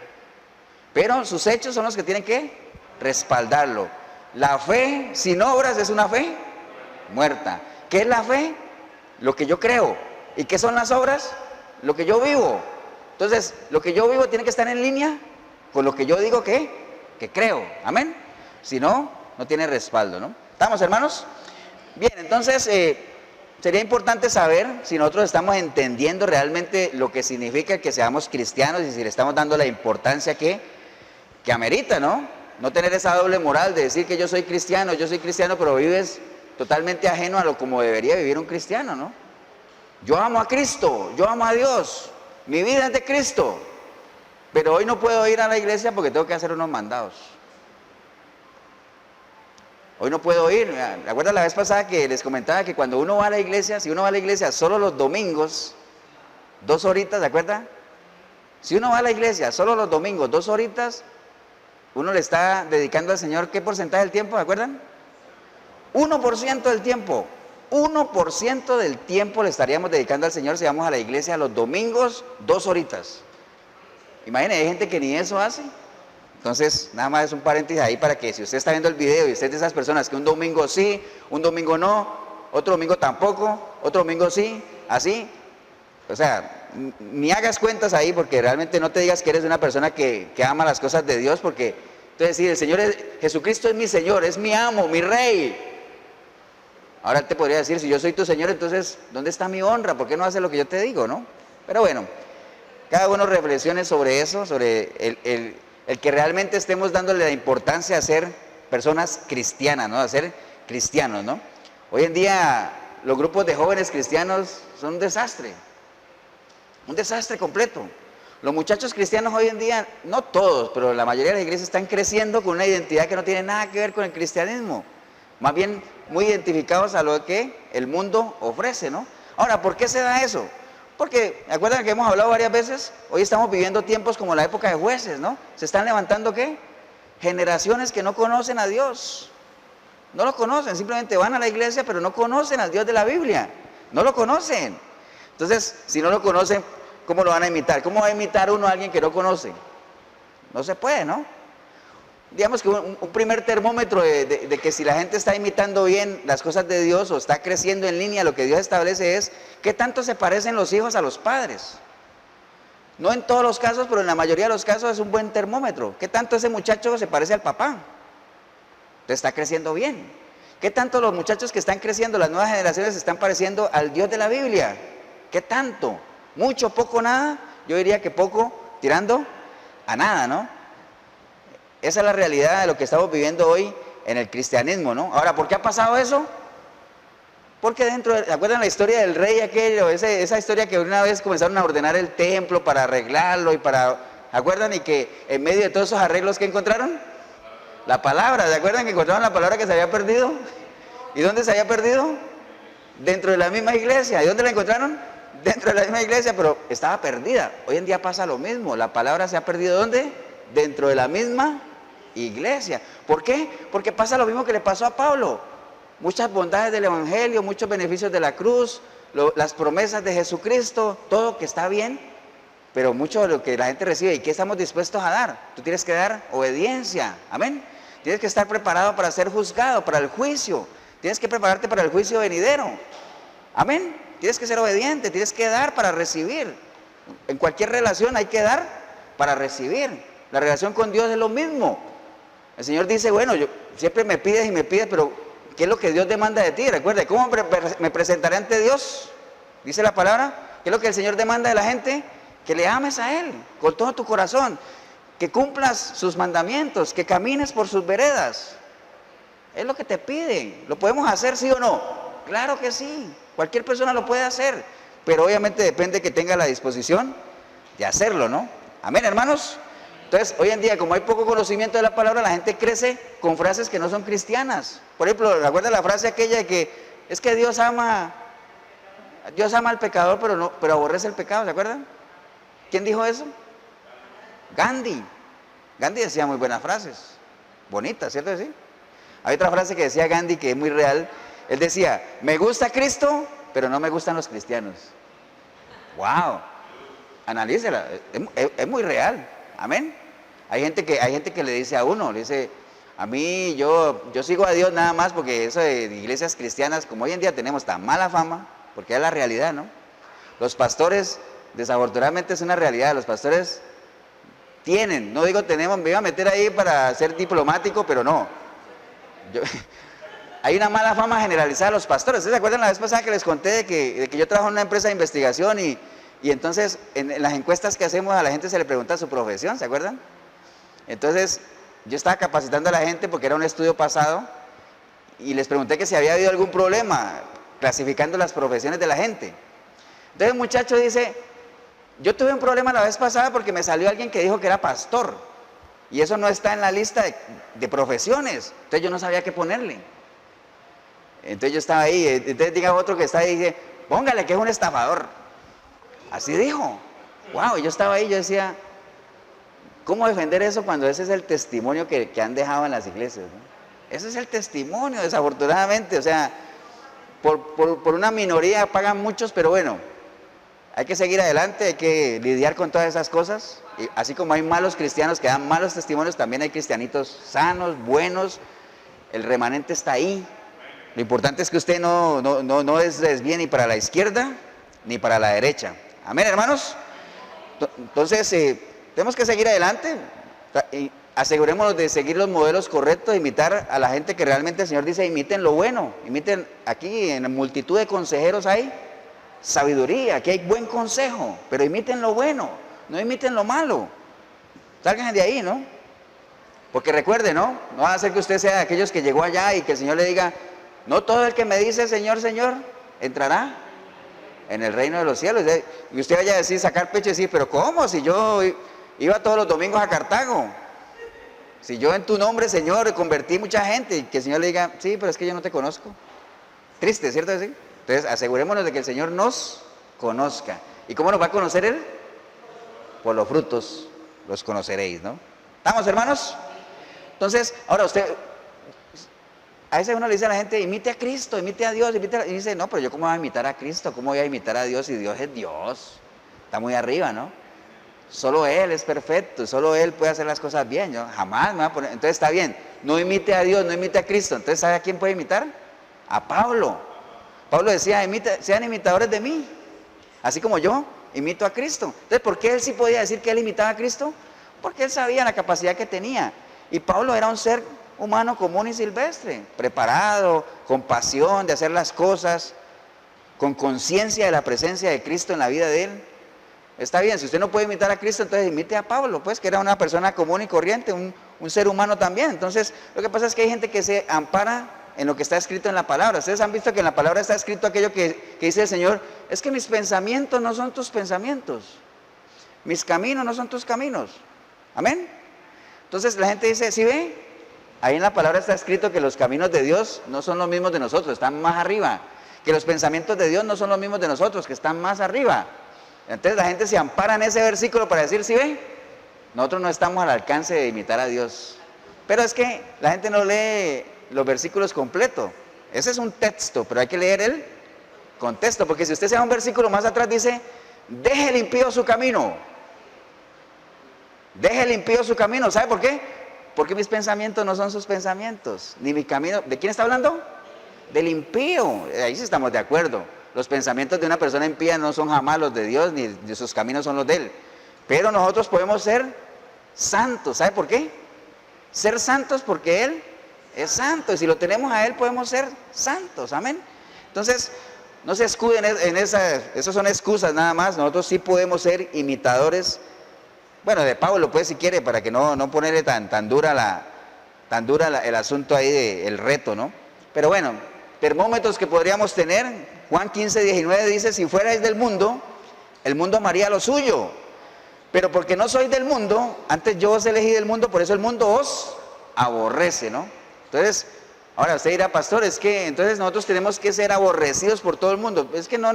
pero sus hechos son los que tienen que respaldarlo. La fe sin obras es una fe muerta. ¿Qué es la fe? Lo que yo creo. ¿Y qué son las obras? Lo que yo vivo. Entonces, lo que yo vivo tiene que estar en línea con lo que yo digo que creo. Amén. Si no, no tiene respaldo, ¿no? ¿Estamos, hermanos? Bien, entonces sería importante saber si nosotros estamos entendiendo realmente lo que significa que seamos cristianos y si le estamos dando la importancia que amerita, ¿no? No tener esa doble moral de decir que yo soy cristiano, pero vives totalmente ajeno a lo como debería vivir un cristiano, ¿no? Yo amo a Cristo, yo amo a Dios, mi vida es de Cristo, pero hoy no puedo ir a la iglesia porque tengo que hacer unos mandados. Hoy no puedo ir. ¿Me acuerdan la vez pasada que les comentaba que cuando uno va a la iglesia, si uno va a la iglesia solo los domingos, 2 horitas, ¿se acuerdan? Si uno va a la iglesia solo los domingos, 2 horitas, uno le está dedicando al Señor, ¿qué porcentaje del tiempo? ¿Se acuerdan? 1% del tiempo. 1% del tiempo le estaríamos dedicando al Señor si vamos a la iglesia los domingos, 2 horitas. Imagínense, hay gente que ni eso hace. Entonces, nada más es un paréntesis ahí para que si usted está viendo el video y usted es de esas personas que un domingo sí, un domingo no, otro domingo tampoco, otro domingo sí, así. O sea, ni hagas cuentas ahí, porque realmente no te digas que eres una persona que ama las cosas de Dios, porque entonces sí, Jesucristo es mi Señor, es mi amo, mi Rey. Ahora Él te podría decir, si yo soy tu Señor, entonces, ¿dónde está mi honra? ¿Por qué no haces lo que yo te digo, no? Pero bueno, cada uno reflexione sobre eso, sobre el que realmente estemos dándole la importancia a ser personas cristianas, ¿no? A ser cristianos, ¿no? Hoy en día los grupos de jóvenes cristianos son un desastre completo. Los muchachos cristianos hoy en día, no todos, pero la mayoría de las iglesias están creciendo con una identidad que no tiene nada que ver con el cristianismo, más bien muy identificados a lo que el mundo ofrece, ¿no? Ahora, ¿por qué se da eso? Porque, ¿acuerdan que hemos hablado varias veces? Hoy estamos viviendo tiempos como la época de jueces, ¿no? Se están levantando, ¿qué? Generaciones que no conocen a Dios. No lo conocen, simplemente van a la iglesia, pero no conocen al Dios de la Biblia. No lo conocen. Entonces, si no lo conocen, ¿cómo lo van a imitar? ¿Cómo va a imitar uno a alguien que no conoce? No se puede, ¿no? Digamos que un primer termómetro de que si la gente está imitando bien las cosas de Dios o está creciendo en línea lo que Dios establece es qué tanto se parecen los hijos a los padres. No en todos los casos, pero en la mayoría de los casos es un buen termómetro. ¿Qué tanto ese muchacho se parece al papá? Entonces está creciendo bien. ¿Qué tanto los muchachos que están creciendo, las nuevas generaciones, se están pareciendo al Dios de la Biblia? ¿Qué tanto? ¿Mucho, poco, nada? Yo diría que poco, tirando a nada, ¿no? Esa es la realidad de lo que estamos viviendo hoy en el cristianismo, ¿no? Ahora, ¿por qué ha pasado eso? Porque ¿se acuerdan la historia del rey aquello? Esa historia que una vez comenzaron a ordenar el templo para arreglarlo ¿acuerdan? Y que en medio de todos esos arreglos, ¿qué encontraron? La palabra, ¿se acuerdan que encontraron la palabra que se había perdido? ¿Y dónde se había perdido? Dentro de la misma iglesia. ¿Y dónde la encontraron? Dentro de la misma iglesia, pero estaba perdida. Hoy en día pasa lo mismo, la palabra se ha perdido ¿dónde? Dentro de la misma iglesia. ¿Por qué? Porque pasa lo mismo que le pasó a Pablo. Muchas bondades del evangelio, muchos beneficios de la cruz, las promesas de Jesucristo, todo que está bien, pero mucho de lo que la gente recibe, ¿y qué estamos dispuestos a dar? Tú tienes que dar obediencia, amén. Tienes que estar preparado para ser juzgado, para el juicio. Tienes que prepararte para el juicio venidero, amén. Tienes que ser obediente, tienes que dar para recibir. En cualquier relación hay que dar para recibir. La relación con Dios es lo mismo. El Señor dice, bueno, siempre me pides y me pides, pero ¿qué es lo que Dios demanda de ti? Recuerda, ¿cómo me presentaré ante Dios? Dice la palabra, ¿qué es lo que el Señor demanda de la gente? Que le ames a Él con todo tu corazón, que cumplas sus mandamientos, que camines por sus veredas. Es lo que te pide. ¿Lo podemos hacer, sí o no? Claro que sí, cualquier persona lo puede hacer, pero obviamente depende que tenga la disposición de hacerlo, ¿no? Amén, hermanos. Entonces, hoy en día, como hay poco conocimiento de la palabra, la gente crece con frases que no son cristianas. Por ejemplo, ¿recuerda la frase aquella de que es que Dios ama al pecador, pero aborrece el pecado? ¿Se acuerdan? ¿Quién dijo eso? Gandhi. Gandhi decía muy buenas frases, bonitas, ¿cierto que sí? Hay otra frase que decía Gandhi que es muy real. Él decía, me gusta Cristo, pero no me gustan los cristianos. ¡Wow! Analícela, es muy real. Amén. Hay gente que le dice a uno, le dice, a mí yo sigo a Dios nada más porque eso de iglesias cristianas, como hoy en día tenemos tan mala fama, porque es la realidad, ¿no? Los pastores, desafortunadamente es una realidad, los pastores tienen, no digo tenemos, me iba a meter ahí para ser diplomático, pero no. Hay una mala fama generalizada a los pastores. ¿Ustedes se acuerdan la vez pasada que les conté de que yo trabajo en una empresa de investigación y entonces en las encuestas que hacemos a la gente se le pregunta su profesión, ¿se acuerdan? Entonces yo estaba capacitando a la gente porque era un estudio pasado y les pregunté que si había habido algún problema clasificando las profesiones de la gente. Entonces el muchacho dice, yo tuve un problema la vez pasada porque me salió alguien que dijo que era pastor y eso no está en la lista de profesiones, entonces yo no sabía qué ponerle. Entonces yo estaba ahí, entonces diga otro que está ahí y dice, póngale que es un estafador. Así dijo. Wow, yo estaba ahí, yo decía, ¿cómo defender eso cuando ese es el testimonio que han dejado en las iglesias, ¿no? Ese es el testimonio, desafortunadamente. O sea, por una minoría pagan muchos, pero bueno, hay que seguir adelante, hay que lidiar con todas esas cosas. Y así como hay malos cristianos que dan malos testimonios, también hay cristianitos sanos, buenos. El remanente está ahí. Lo importante es que usted no desvíe ni para la izquierda ni para la derecha. Amén, hermanos. Entonces, tenemos que seguir adelante. Y asegurémonos de seguir los modelos correctos, imitar a la gente que realmente el Señor dice, imiten lo bueno. Imiten, aquí en multitud de consejeros hay sabiduría, aquí hay buen consejo, pero imiten lo bueno, no imiten lo malo. Salgan de ahí, ¿no? Porque recuerde, ¿no? No va a ser que usted sea de aquellos que llegó allá y que el Señor le diga, no todo el que me dice Señor, Señor, entrará en el reino de los cielos. Y usted vaya a decir, sacar pecho y decir, pero ¿cómo? Si yo iba todos los domingos a Cartago. Si yo en tu nombre, Señor, convertí mucha gente, y que el Señor le diga, sí, pero es que yo no te conozco. Triste, ¿cierto? ¿Sí? Entonces, asegurémonos de que el Señor nos conozca. ¿Y cómo nos va a conocer Él? Por los frutos los conoceréis, ¿no? ¿Estamos, hermanos? Entonces, ahora usted, a veces uno le dice a la gente, imite a Cristo, imite a Dios, y dice, no, pero yo cómo voy a imitar a Cristo, cómo voy a imitar a Dios si Dios es Dios. Está muy arriba, ¿no? Solo Él es perfecto, solo Él puede hacer las cosas bien, yo jamás me voy a poner, entonces está bien, no imite a Dios, no imite a Cristo, entonces ¿sabe a quién puede imitar? A Pablo. Pablo decía, sean imitadores de mí, así como yo imito a Cristo. Entonces, ¿por qué él sí podía decir que él imitaba a Cristo? Porque él sabía la capacidad que tenía, y Pablo era un ser humano común y silvestre, preparado, con pasión de hacer las cosas, con conciencia de la presencia de Cristo en la vida de él. Está bien, si usted no puede imitar a Cristo, entonces imite a Pablo, pues, que era una persona común y corriente, un ser humano también. Entonces, lo que pasa es que hay gente que se ampara en lo que está escrito en la palabra. Ustedes han visto que en la palabra está escrito aquello que dice el Señor, es que mis pensamientos no son tus pensamientos, mis caminos no son tus caminos. Amén. Entonces la gente dice, ¿sí ve? Ahí en la palabra está escrito que los caminos de Dios no son los mismos de nosotros, están más arriba. Que los pensamientos de Dios no son los mismos de nosotros, que están más arriba. Entonces la gente se ampara en ese versículo para decir, ¿sí ve? Nosotros no estamos al alcance de imitar a Dios. Pero es que la gente no lee los versículos completos. Ese es un texto, pero hay que leer el contexto, porque si usted se va a un versículo más atrás dice, deje el impío su camino. Deje el impío su camino. ¿Sabe por qué? Porque mis pensamientos no son sus pensamientos, ni mi camino. ¿De quién está hablando? Del impío. Ahí sí estamos de acuerdo. Los pensamientos de una persona impía no son jamás los de Dios, ni de sus caminos son los de Él. Pero nosotros podemos ser santos. ¿Sabe por qué? Ser santos porque Él es santo. Y si lo tenemos a Él, podemos ser santos. Amén. Entonces, no se escuden en esas son excusas nada más. Nosotros sí podemos ser imitadores. Bueno, de Pablo, pues, si quiere, para que no ponerle tan dura el asunto ahí, el reto, ¿no? Pero bueno, termómetros que podríamos tener. Juan 15:19 dice, si fuerais del mundo, el mundo amaría lo suyo. Pero porque no sois del mundo, antes yo os elegí del mundo, por eso el mundo os aborrece, ¿no? Entonces, ahora usted dirá, pastor, es que entonces nosotros tenemos que ser aborrecidos por todo el mundo. Es que no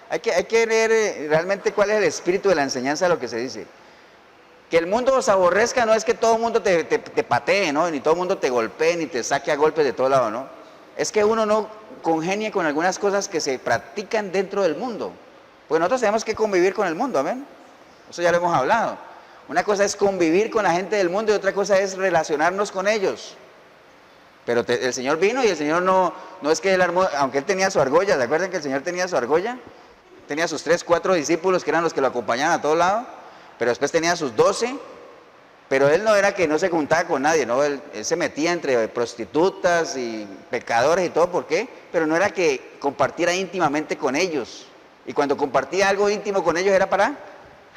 hay que leer realmente cuál es el espíritu de la enseñanza de lo que se dice. Que el mundo os aborrezca no es que todo el mundo te patee, ¿no? Ni todo el mundo te golpee, ni te saque a golpes de todo lado, ¿no? Es que uno no congenie con algunas cosas que se practican dentro del mundo. Pues nosotros tenemos que convivir con el mundo, amén. Eso ya lo hemos hablado. Una cosa es convivir con la gente del mundo y otra cosa es relacionarnos con ellos. Pero el Señor vino y el Señor no es que él armó, aunque él tenía su argolla. ¿Se acuerdan que el Señor tenía su argolla? Tenía sus 3, 4 discípulos que eran los que lo acompañaban a todos lados. Pero después tenía sus 12, pero él no era que no se juntaba con nadie, ¿no? Él se metía entre prostitutas y pecadores y todo, ¿por qué? Pero no era que compartiera íntimamente con ellos. Y cuando compartía algo íntimo con ellos era para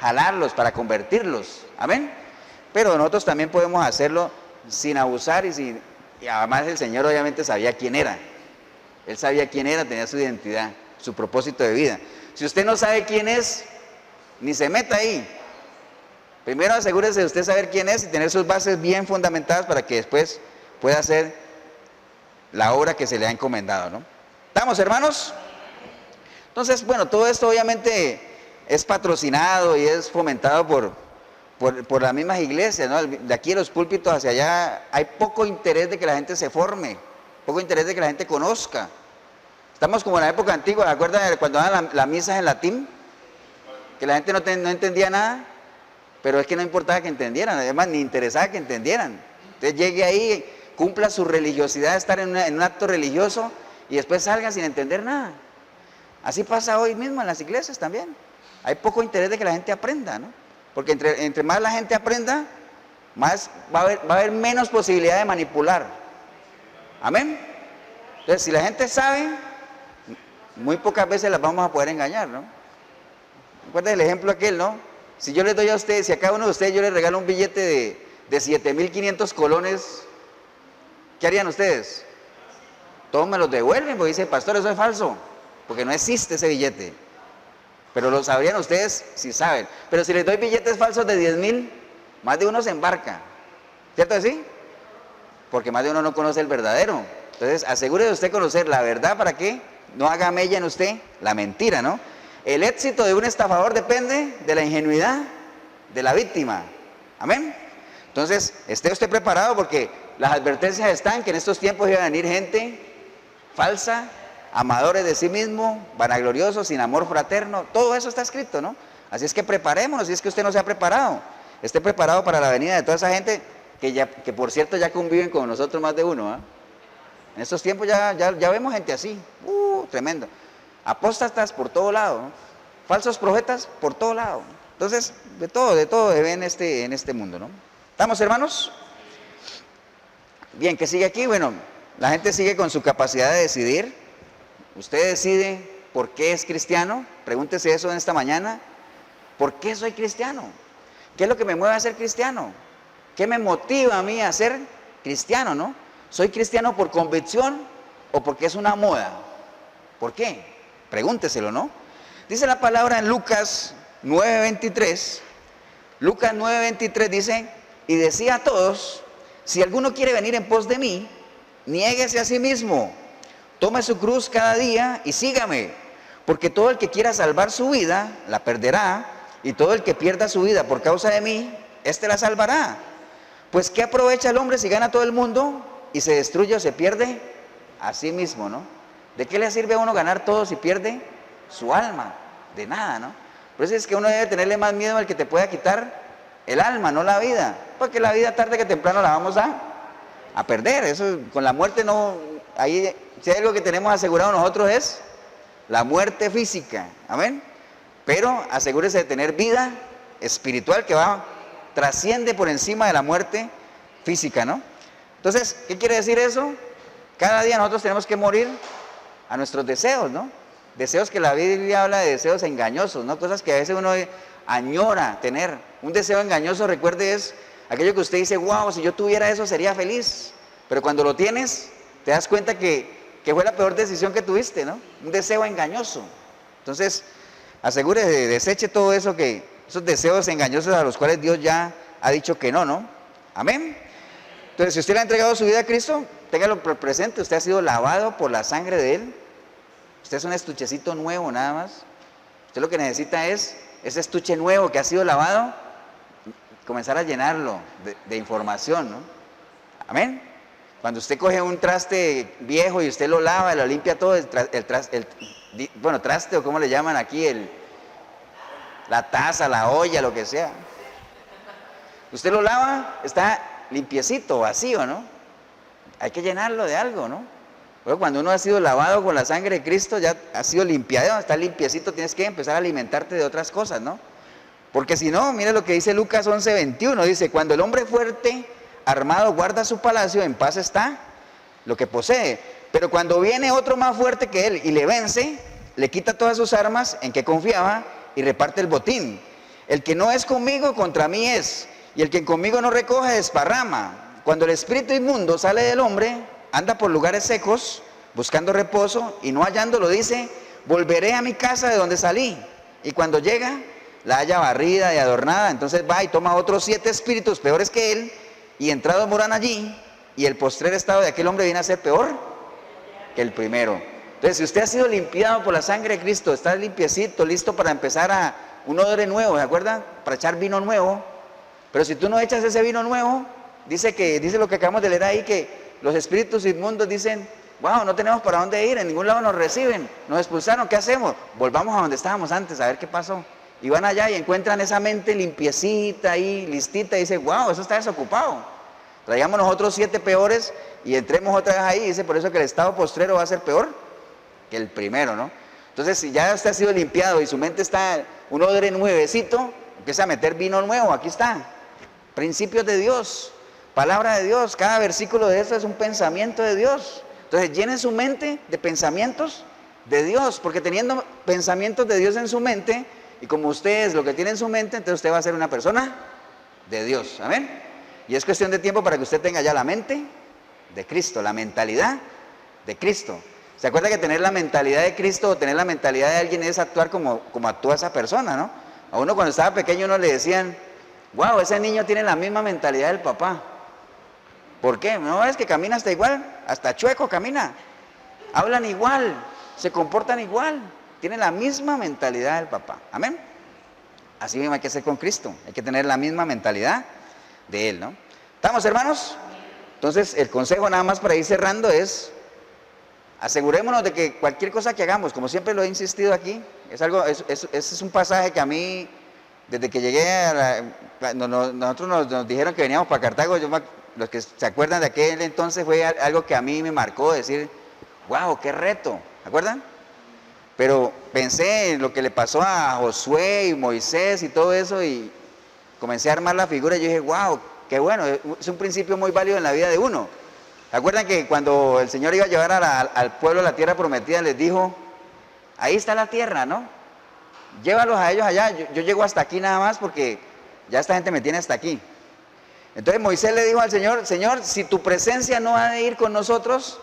jalarlos, para convertirlos, ¿amén? Pero nosotros también podemos hacerlo sin abusar y además el Señor obviamente sabía quién era. Él sabía quién era, tenía su identidad, su propósito de vida. Si usted no sabe quién es, ni se meta ahí. Primero asegúrese de usted saber quién es y tener sus bases bien fundamentadas para que después pueda hacer la obra que se le ha encomendado, ¿no? ¿Estamos, hermanos? Entonces, bueno, todo esto obviamente es patrocinado y es fomentado por las mismas iglesias, ¿no? De aquí a los púlpitos hacia allá hay poco interés de que la gente se forme, poco interés de que la gente conozca. Estamos como en la época antigua, ¿se acuerdan cuando daban las misas en latín? Que la gente no entendía nada. Pero es que no importaba que entendieran, además ni interesaba que entendieran. Entonces llegue ahí, cumpla su religiosidad, estar en un acto religioso y después salga sin entender nada. Así pasa hoy mismo en las iglesias también. hay poco interés de que la gente aprenda, ¿no? Porque entre más la gente aprenda, más va a haber menos posibilidad de manipular. Amén. Entonces, si la gente sabe, muy pocas veces las vamos a poder engañar, ¿no? Recuerda el ejemplo aquel, ¿no? Si yo les doy a ustedes, si a cada uno de ustedes yo les regalo un billete de 7.500 colones, ¿qué harían ustedes? Todos me los devuelven, porque dice, pastor, eso es falso, porque no existe ese billete. Pero lo sabrían ustedes si saben. Pero si les doy billetes falsos de 10.000, más de uno se embarca. ¿Cierto así? Porque más de uno no conoce el verdadero. Entonces, asegúrese de usted conocer la verdad para que no haga mella en usted la mentira, ¿no? El éxito de un estafador depende de la ingenuidad de la víctima. Amén. Entonces, esté usted preparado porque las advertencias están que en estos tiempos iba a venir gente falsa, amadores de sí mismo, vanagloriosos, sin amor fraterno. Todo eso está escrito, ¿no? Así es que preparémonos, si es que usted no se ha preparado. Esté preparado para la venida de toda esa gente que por cierto ya conviven con nosotros más de uno, ¿eh? En estos tiempos ya vemos gente así, tremendo. Apóstatas por todo lado, ¿no? Falsos profetas por todo lado. Entonces, de todo se ve en este mundo, ¿no? ¿Estamos, hermanos? Bien, ¿qué sigue aquí? Bueno, la gente sigue con su capacidad de decidir. Usted decide por qué es cristiano. Pregúntese eso en esta mañana. ¿Por qué soy cristiano? ¿Qué es lo que me mueve a ser cristiano? ¿Qué me motiva a mí a ser cristiano, no? ¿Soy cristiano por convicción o porque es una moda? ¿Por qué? Pregúnteselo, ¿no? Dice la palabra en Lucas 9:23. Lucas 9:23 dice, y decía a todos, si alguno quiere venir en pos de mí, niéguese a sí mismo, tome su cruz cada día y sígame, porque todo el que quiera salvar su vida, la perderá, y todo el que pierda su vida por causa de mí, éste la salvará. Pues ¿qué aprovecha el hombre si gana todo el mundo y se destruye o se pierde a sí mismo, ¿no? ¿De qué le sirve a uno ganar todo si pierde su alma? De nada, ¿no? Por eso es que uno debe tenerle más miedo al que te pueda quitar el alma, no la vida, porque la vida tarde que temprano la vamos a perder. Eso con la muerte no, ahí si hay algo que tenemos asegurado nosotros es la muerte física, amén. Pero asegúrese de tener vida espiritual que trasciende por encima de la muerte física, ¿no? Entonces, ¿qué quiere decir eso? Cada día nosotros tenemos que morir a nuestros deseos, ¿no? Deseos que la Biblia habla de deseos engañosos, ¿no? Cosas que a veces uno añora tener. Un deseo engañoso, recuerde, es aquello que usted dice, wow, si yo tuviera eso sería feliz. Pero cuando lo tienes, te das cuenta que fue la peor decisión que tuviste, ¿no? Un deseo engañoso. Entonces, asegúrese, deseche todo eso esos deseos engañosos a los cuales Dios ya ha dicho que no, ¿no? Amén. Entonces, si usted le ha entregado su vida a Cristo, téngalo presente, usted ha sido lavado por la sangre de Él. Usted es un estuchecito nuevo nada más. Usted lo que necesita es ese estuche nuevo que ha sido lavado, comenzar a llenarlo de información, ¿no? Amén. Cuando usted coge un traste viejo y usted lo lava, lo limpia todo, traste o como le llaman aquí, la taza, la olla, lo que sea. Usted lo lava, está limpiecito, vacío, ¿no? Hay que llenarlo de algo, ¿no? Bueno, cuando uno ha sido lavado con la sangre de Cristo, ya ha sido limpiado, está limpiecito, tienes que empezar a alimentarte de otras cosas, ¿no? Porque si no, mire lo que dice Lucas 11:21, dice, cuando el hombre fuerte, armado, guarda su palacio, en paz está lo que posee. Pero cuando viene otro más fuerte que él y le vence, le quita todas sus armas en que confiaba y reparte el botín. El que no es conmigo, contra mí es, y el que conmigo no recoge, desparrama. Cuando el espíritu inmundo sale del hombre, anda por lugares secos, buscando reposo, y no hallándolo dice, volveré a mi casa de donde salí. Y cuando llega, la halla barrida y adornada, entonces va y toma otros 7 espíritus peores que él, y entrados moran allí, y el postrer estado de aquel hombre viene a ser peor que el primero. Entonces, si usted ha sido limpiado por la sangre de Cristo, está limpiecito, listo para empezar a un odre nuevo, ¿se acuerdan? Para echar vino nuevo. Pero si tú no echas ese vino nuevo, dice lo que acabamos de leer ahí, que los espíritus inmundos dicen, wow, no tenemos para dónde ir, en ningún lado nos reciben, nos expulsaron, ¿qué hacemos? Volvamos a donde estábamos antes, a ver qué pasó. Y van allá y encuentran esa mente limpiecita ahí, listita, y dicen, wow, eso está desocupado. Traigamos nosotros 7 peores y entremos otra vez ahí, y dice, por eso que el estado postrero va a ser peor que el primero, ¿no? Entonces, si ya usted ha sido limpiado y su mente está un odre nuevecito, empieza a meter vino nuevo, aquí está. Principios de Dios, palabra de Dios, cada versículo de eso es un pensamiento de Dios. Entonces llenen su mente de pensamientos de Dios, porque teniendo pensamientos de Dios en su mente, y como usted es lo que tiene en su mente, entonces usted va a ser una persona de Dios, amén. Y es cuestión de tiempo para que usted tenga ya la mente de Cristo, la mentalidad de Cristo. ¿Se acuerda que tener la mentalidad de Cristo o tener la mentalidad de alguien es actuar como actúa esa persona, ¿no? A uno cuando estaba pequeño uno le decían, wow, ese niño tiene la misma mentalidad del papá. ¿Por qué? No, es que camina hasta igual, hasta chueco camina. Hablan igual, se comportan igual, tienen la misma mentalidad del papá. Amén. Así mismo hay que ser con Cristo, hay que tener la misma mentalidad de Él, ¿no? ¿Estamos, hermanos? Entonces, el consejo nada más para ir cerrando es, asegurémonos de que cualquier cosa que hagamos, como siempre lo he insistido aquí, es un pasaje que a mí, desde que llegué nosotros nos dijeron que veníamos para Cartago, los que se acuerdan de aquel entonces fue algo que a mí me marcó, decir, wow, qué reto, ¿se acuerdan? Pero pensé en lo que le pasó a Josué y Moisés y todo eso y comencé a armar la figura y yo dije, wow, qué bueno, es un principio muy válido en la vida de uno. ¿Se acuerdan que cuando el Señor iba a llevar al pueblo a la tierra prometida, les dijo, ahí está la tierra, ¿no? Llévalos a ellos allá, yo llego hasta aquí nada más porque ya esta gente me tiene hasta aquí. Entonces Moisés le dijo al Señor, Señor, si tu presencia no ha de ir con nosotros,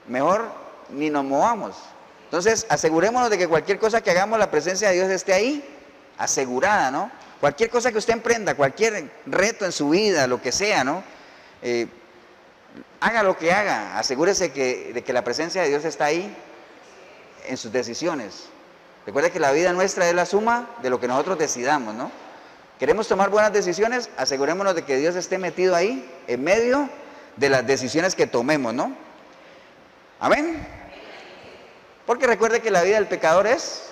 mejor ni nos movamos. Entonces asegurémonos de que cualquier cosa que hagamos, la presencia de Dios esté ahí, asegurada, ¿no? Cualquier cosa que usted emprenda, cualquier reto en su vida, lo que sea, ¿no? Haga lo que haga, asegúrese de que la presencia de Dios está ahí en sus decisiones. Recuerde que la vida nuestra es la suma de lo que nosotros decidamos, ¿no? ¿Queremos tomar buenas decisiones? Asegurémonos de que Dios esté metido ahí, en medio de las decisiones que tomemos, ¿no? Amén. Porque recuerde que la vida del pecador es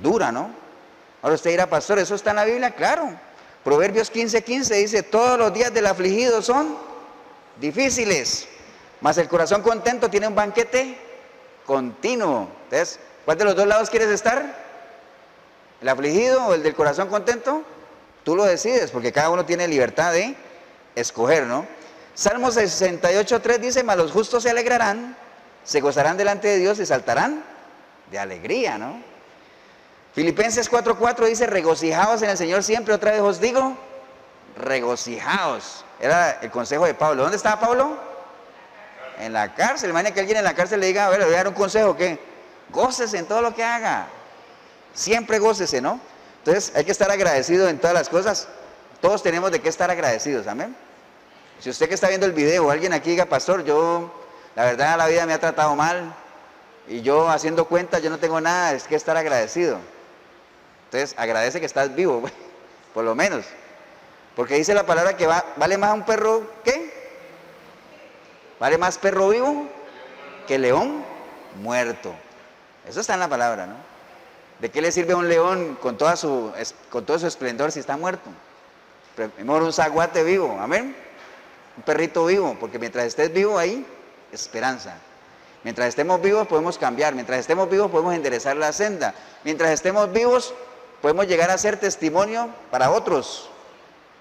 dura, ¿no? Ahora usted dirá, pastor, ¿eso está en la Biblia? Claro. Proverbios 15:15 dice, todos los días del afligido son difíciles, mas el corazón contento tiene un banquete continuo. Entonces, ¿cuál de los dos lados quieres estar? ¿El afligido o el del corazón contento? Tú lo decides, porque cada uno tiene libertad de escoger, ¿no? Salmo 68:3 dice, mas los justos se alegrarán, se gozarán delante de Dios y saltarán de alegría, ¿no? Filipenses 4:4 dice, regocijaos en el Señor siempre. Otra vez os digo, regocijaos. Era el consejo de Pablo. ¿Dónde estaba Pablo? En la cárcel. Imagina que alguien en la cárcel le diga, a ver, le voy a dar un consejo, ¿qué? Gócese en todo lo que haga. Siempre gócese, ¿no? Entonces hay que estar agradecido en todas las cosas. Todos tenemos de qué estar agradecidos, amén. Si usted que está viendo el video, alguien aquí diga, pastor, yo, la verdad, la vida me ha tratado mal y yo haciendo cuentas, yo no tengo nada, es que estar agradecido. Entonces agradece que estás vivo, por lo menos. Porque dice la palabra que vale más un perro, ¿qué? Vale más perro vivo que león muerto. Eso está en la palabra, ¿no? ¿De qué le sirve a un león con todo su esplendor si está muerto? Mejor un zaguate vivo, amén. Un perrito vivo, porque mientras estés vivo hay esperanza. Mientras estemos vivos podemos cambiar, mientras estemos vivos podemos enderezar la senda. Mientras estemos vivos podemos llegar a ser testimonio para otros.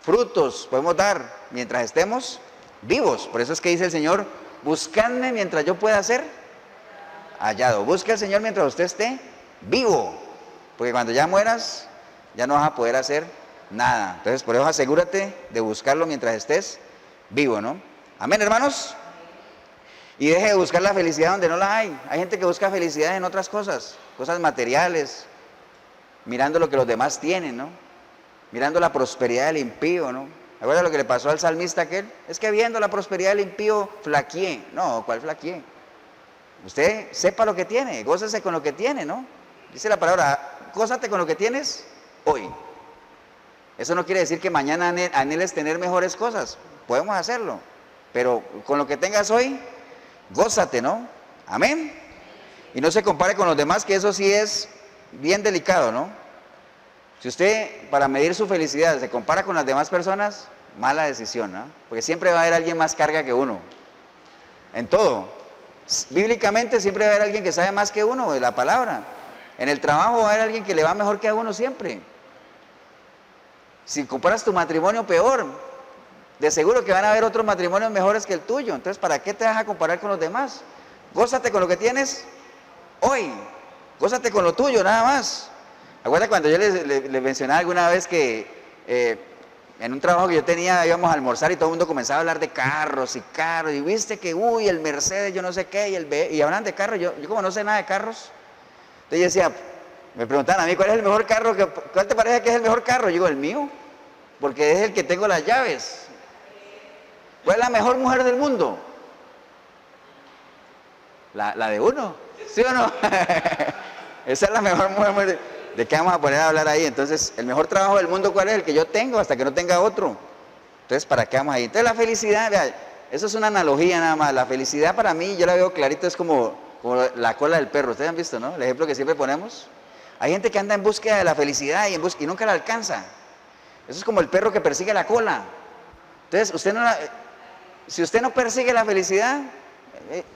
Frutos podemos dar mientras estemos vivos. Por eso es que dice el Señor, buscadme mientras yo pueda ser hallado. Busque al Señor mientras usted esté vivo, porque cuando ya mueras ya no vas a poder hacer nada. Entonces por eso asegúrate de buscarlo mientras estés vivo, ¿no? Amén, hermanos. Y deje de buscar la felicidad donde no la hay. Hay gente que busca felicidad en otras cosas, cosas materiales, mirando lo que los demás tienen, ¿no? Mirando la prosperidad del impío, ¿no? ¿Recuerda lo que le pasó al salmista aquel? Es que viendo la prosperidad del impío, flaqueé. No, ¿cuál flaqueé? Usted sepa lo que tiene, gócese con lo que tiene, ¿no? Dice la palabra, gózate con lo que tienes hoy. Eso no quiere decir que mañana anheles tener mejores cosas. Podemos hacerlo, pero con lo que tengas hoy, gózate, ¿no? Amén. Y no se compare con los demás, que eso sí es bien delicado, ¿no? Si usted, para medir su felicidad, se compara con las demás personas, mala decisión, ¿no? Porque siempre va a haber alguien más carga que uno. En todo. Bíblicamente siempre va a haber alguien que sabe más que uno de la palabra. En el trabajo va a haber alguien que le va mejor que a uno siempre. Si comparas tu matrimonio, peor. De seguro que van a haber otros matrimonios mejores que el tuyo. Entonces, ¿para qué te vas a comparar con los demás? Gózate con lo que tienes hoy. Gózate con lo tuyo, nada más. Acuérdate cuando yo les mencionaba alguna vez que en un trabajo que yo tenía íbamos a almorzar y todo el mundo comenzaba a hablar de carros y viste que, uy, el Mercedes, yo no sé qué, y hablan de carros. Yo como no sé nada de carros, entonces yo decía, me preguntaban a mí, ¿cuál es el mejor carro? ¿Cuál te parece que es el mejor carro? Yo digo, el mío, porque es el que tengo las llaves. ¿Cuál es la mejor mujer del mundo? La de uno, ¿sí o no? Esa es la mejor mujer. ¿De qué vamos a poner a hablar ahí? Entonces, el mejor trabajo del mundo, ¿cuál es? El que yo tengo, hasta que no tenga otro. Entonces, ¿para qué vamos ahí? Entonces, la felicidad, vea, eso es una analogía nada más. La felicidad para mí, yo la veo clarito, es como la cola del perro. ¿Ustedes han visto, no? El ejemplo que siempre ponemos. Hay gente que anda en búsqueda de la felicidad y nunca la alcanza. Eso es como el perro que persigue la cola. Entonces, si usted no persigue la felicidad,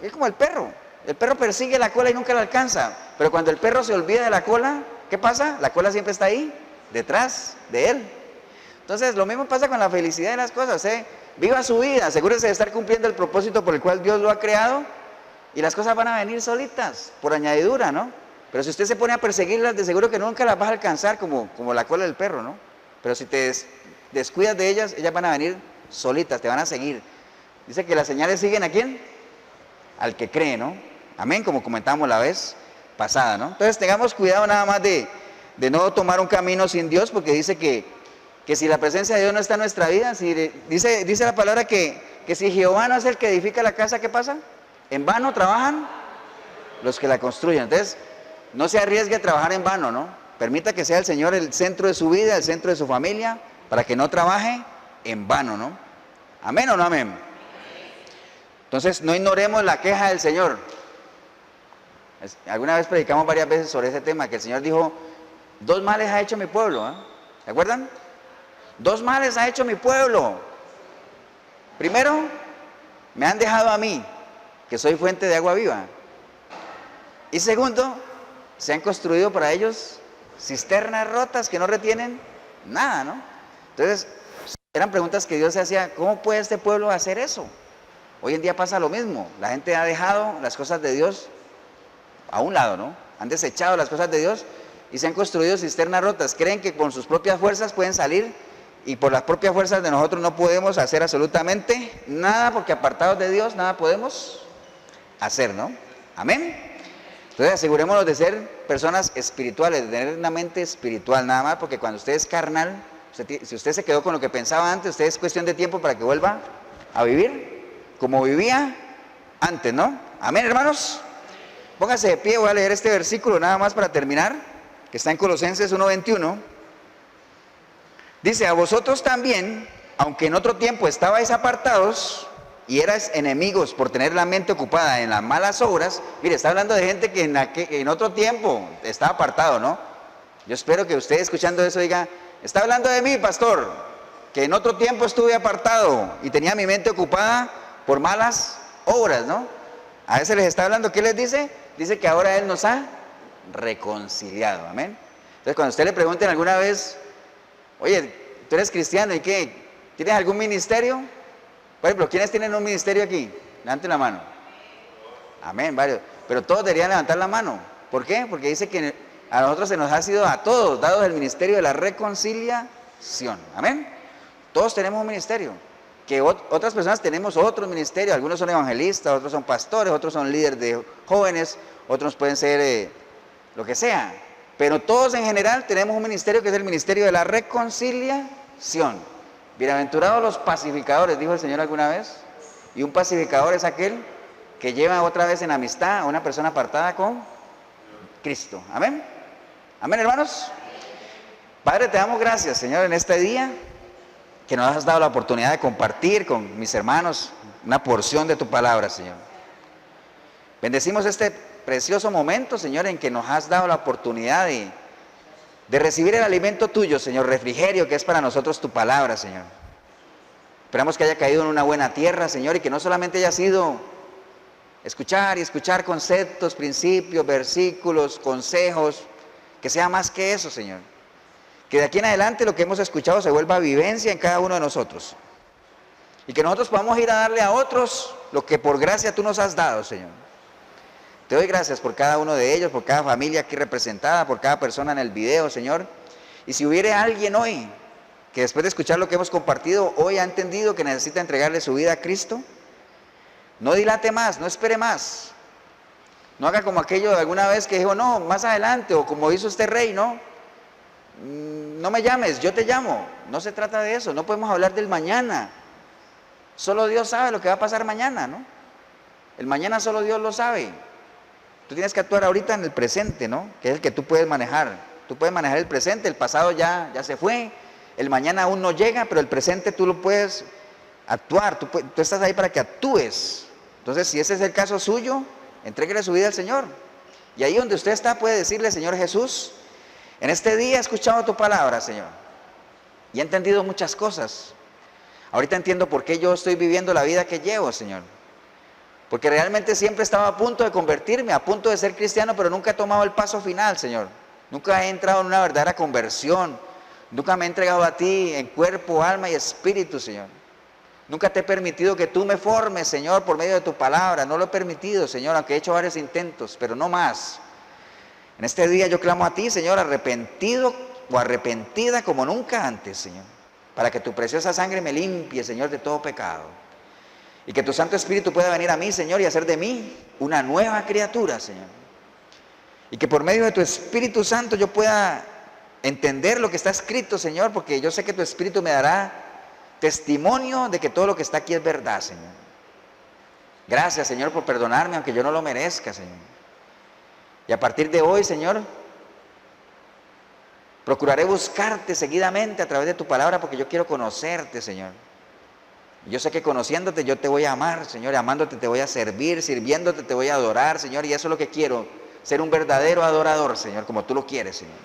es como el perro. El perro persigue la cola y nunca la alcanza. Pero cuando el perro se olvida de la cola, ¿qué pasa? La cola siempre está ahí, detrás de él. Entonces, lo mismo pasa con la felicidad de las cosas. Viva su vida, asegúrese de estar cumpliendo el propósito por el cual Dios lo ha creado y las cosas van a venir solitas, por añadidura, ¿no? Pero si usted se pone a perseguirlas, de seguro que nunca las vas a alcanzar como la cola del perro, ¿no? Pero si te descuidas de ellas, ellas van a venir solitas, te van a seguir. Dice que las señales siguen ¿a quién? Al que cree, ¿no? Amén, como comentamos la vez pasada, ¿no? Entonces tengamos cuidado nada más de no tomar un camino sin Dios, porque dice que si la presencia de Dios no está en nuestra vida, dice la palabra que si Jehová no es el que edifica la casa, ¿qué pasa? En vano trabajan los que la construyen. Entonces, no se arriesgue a trabajar en vano, ¿no? Permita que sea el Señor el centro de su vida, el centro de su familia, para que no trabaje en vano, ¿no? ¿Amén o no amén? Entonces, no ignoremos la queja del Señor. Alguna vez predicamos varias veces sobre ese tema, que el Señor dijo, 2 males ha hecho mi pueblo, ¿eh? ¿Se acuerdan? 2 males ha hecho mi pueblo. Primero, me han dejado a mí, que soy fuente de agua viva. Y segundo, se han construido para ellos cisternas rotas que no retienen nada, ¿no? Entonces, eran preguntas que Dios se hacía, ¿cómo puede este pueblo hacer eso? Hoy en día pasa lo mismo, la gente ha dejado las cosas de Dios a un lado, ¿no? Han desechado las cosas de Dios y se han construido cisternas rotas. Creen que con sus propias fuerzas pueden salir y por las propias fuerzas de nosotros no podemos hacer absolutamente nada, porque apartados de Dios nada podemos hacer, ¿no? Amén. Entonces asegurémonos de ser personas espirituales, de tener una mente espiritual nada más, porque cuando usted es carnal, si usted se quedó con lo que pensaba antes, usted es cuestión de tiempo para que vuelva a vivir como vivía antes, ¿no? Amén, hermanos. Póngase de pie, voy a leer este versículo nada más para terminar, que está en Colosenses 1:21. Dice, a vosotros también, aunque en otro tiempo estabais apartados y erais enemigos por tener la mente ocupada en las malas obras. Mire, está hablando de gente que en otro tiempo estaba apartado, ¿no? Yo espero que usted escuchando eso diga, está hablando de mí, pastor, que en otro tiempo estuve apartado y tenía mi mente ocupada por malas obras, ¿no? A veces les está hablando, ¿qué les dice? Dice que ahora Él nos ha reconciliado, amén. Entonces cuando usted le pregunten alguna vez, oye, tú eres cristiano y ¿qué? ¿Tienes algún ministerio? Por ejemplo, ¿quiénes tienen un ministerio aquí? Levanten la mano. Amén, varios. Pero todos deberían levantar la mano. ¿Por qué? Porque dice que a nosotros se nos ha sido a todos dados el ministerio de la reconciliación. Amén. Todos tenemos un ministerio. Que otras personas tenemos otro ministerio. Algunos son evangelistas, otros son pastores, otros son líderes de jóvenes, otros pueden ser lo que sea. Pero todos en general tenemos un ministerio que es el ministerio de la reconciliación. Bienaventurados los pacificadores, dijo el Señor alguna vez. Y un pacificador es aquel que lleva otra vez en amistad a una persona apartada con Cristo. Amén. Amén, hermanos. Padre, te damos gracias, Señor, en este día que nos has dado la oportunidad de compartir con mis hermanos una porción de tu palabra, Señor. Bendecimos este precioso momento, Señor, en que nos has dado la oportunidad de recibir el alimento tuyo, Señor, refrigerio que es para nosotros tu palabra, Señor. Esperamos que haya caído en una buena tierra, Señor, y que no solamente haya sido escuchar y escuchar conceptos, principios, versículos, consejos, que sea más que eso, Señor. Que de aquí en adelante lo que hemos escuchado se vuelva vivencia en cada uno de nosotros. Y que nosotros podamos ir a darle a otros lo que por gracia tú nos has dado, Señor. Te doy gracias por cada uno de ellos, por cada familia aquí representada, por cada persona en el video, Señor. Y si hubiere alguien hoy que después de escuchar lo que hemos compartido, hoy ha entendido que necesita entregarle su vida a Cristo, no dilate más, no espere más. No haga como aquello de alguna vez que dijo, no, más adelante, o como hizo este rey, no. No me llames, yo te llamo. No se trata de eso, no podemos hablar del mañana. Solo Dios sabe lo que va a pasar mañana, ¿no? El mañana solo Dios lo sabe. Tú tienes que actuar ahorita en el presente, ¿no? Que es el que tú puedes manejar. Tú puedes manejar el presente, el pasado ya se fue, el mañana aún no llega, pero el presente tú lo puedes actuar, tú estás ahí para que actúes. Entonces, si ese es el caso suyo, entréguele su vida al Señor. Y ahí donde usted está puede decirle, Señor Jesús, en este día he escuchado tu palabra, Señor, y he entendido muchas cosas. Ahorita entiendo por qué yo estoy viviendo la vida que llevo, Señor. Porque realmente siempre estaba a punto de convertirme, a punto de ser cristiano, pero nunca he tomado el paso final, Señor. Nunca he entrado en una verdadera conversión. Nunca me he entregado a ti en cuerpo, alma y espíritu, Señor. Nunca te he permitido que tú me formes, Señor, por medio de tu palabra. No lo he permitido, Señor, aunque he hecho varios intentos, pero no más. En este día yo clamo a ti, Señor, arrepentido o arrepentida como nunca antes, Señor. Para que tu preciosa sangre me limpie, Señor, de todo pecado. Y que tu Santo Espíritu pueda venir a mí, Señor, y hacer de mí una nueva criatura, Señor. Y que por medio de tu Espíritu Santo yo pueda entender lo que está escrito, Señor, porque yo sé que tu Espíritu me dará testimonio de que todo lo que está aquí es verdad, Señor. Gracias, Señor, por perdonarme, aunque yo no lo merezca, Señor. Y a partir de hoy, Señor, procuraré buscarte seguidamente a través de tu palabra, porque yo quiero conocerte, Señor. Yo sé que conociéndote yo te voy a amar, Señor, y amándote te voy a servir, sirviéndote te voy a adorar, Señor, y eso es lo que quiero, ser un verdadero adorador, Señor, como tú lo quieres, Señor.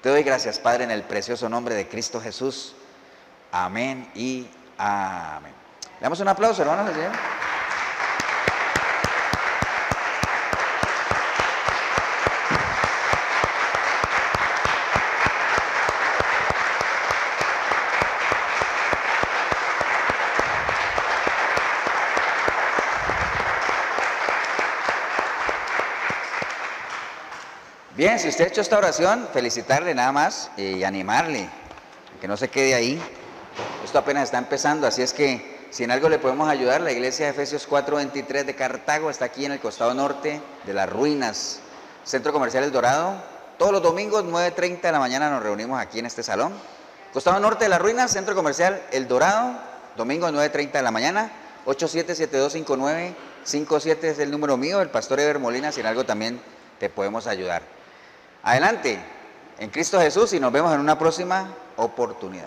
Te doy gracias, Padre, en el precioso nombre de Cristo Jesús. Amén y amén. Le damos un aplauso, hermanos, al Señor. Bien, si usted ha hecho esta oración, felicitarle nada más y animarle, que no se quede ahí. Esto apenas está empezando, así es que si en algo le podemos ayudar, la iglesia de Efesios 4:23 de Cartago está aquí en el costado norte de las ruinas, Centro Comercial El Dorado. Todos los domingos, 9:30 de la mañana, nos reunimos aquí en este salón. Costado norte de las ruinas, Centro Comercial El Dorado, domingos 9:30 de la mañana. 87725957 es el número mío, el pastor Eber Molina, si en algo también te podemos ayudar. Adelante, en Cristo Jesús, y nos vemos en una próxima oportunidad.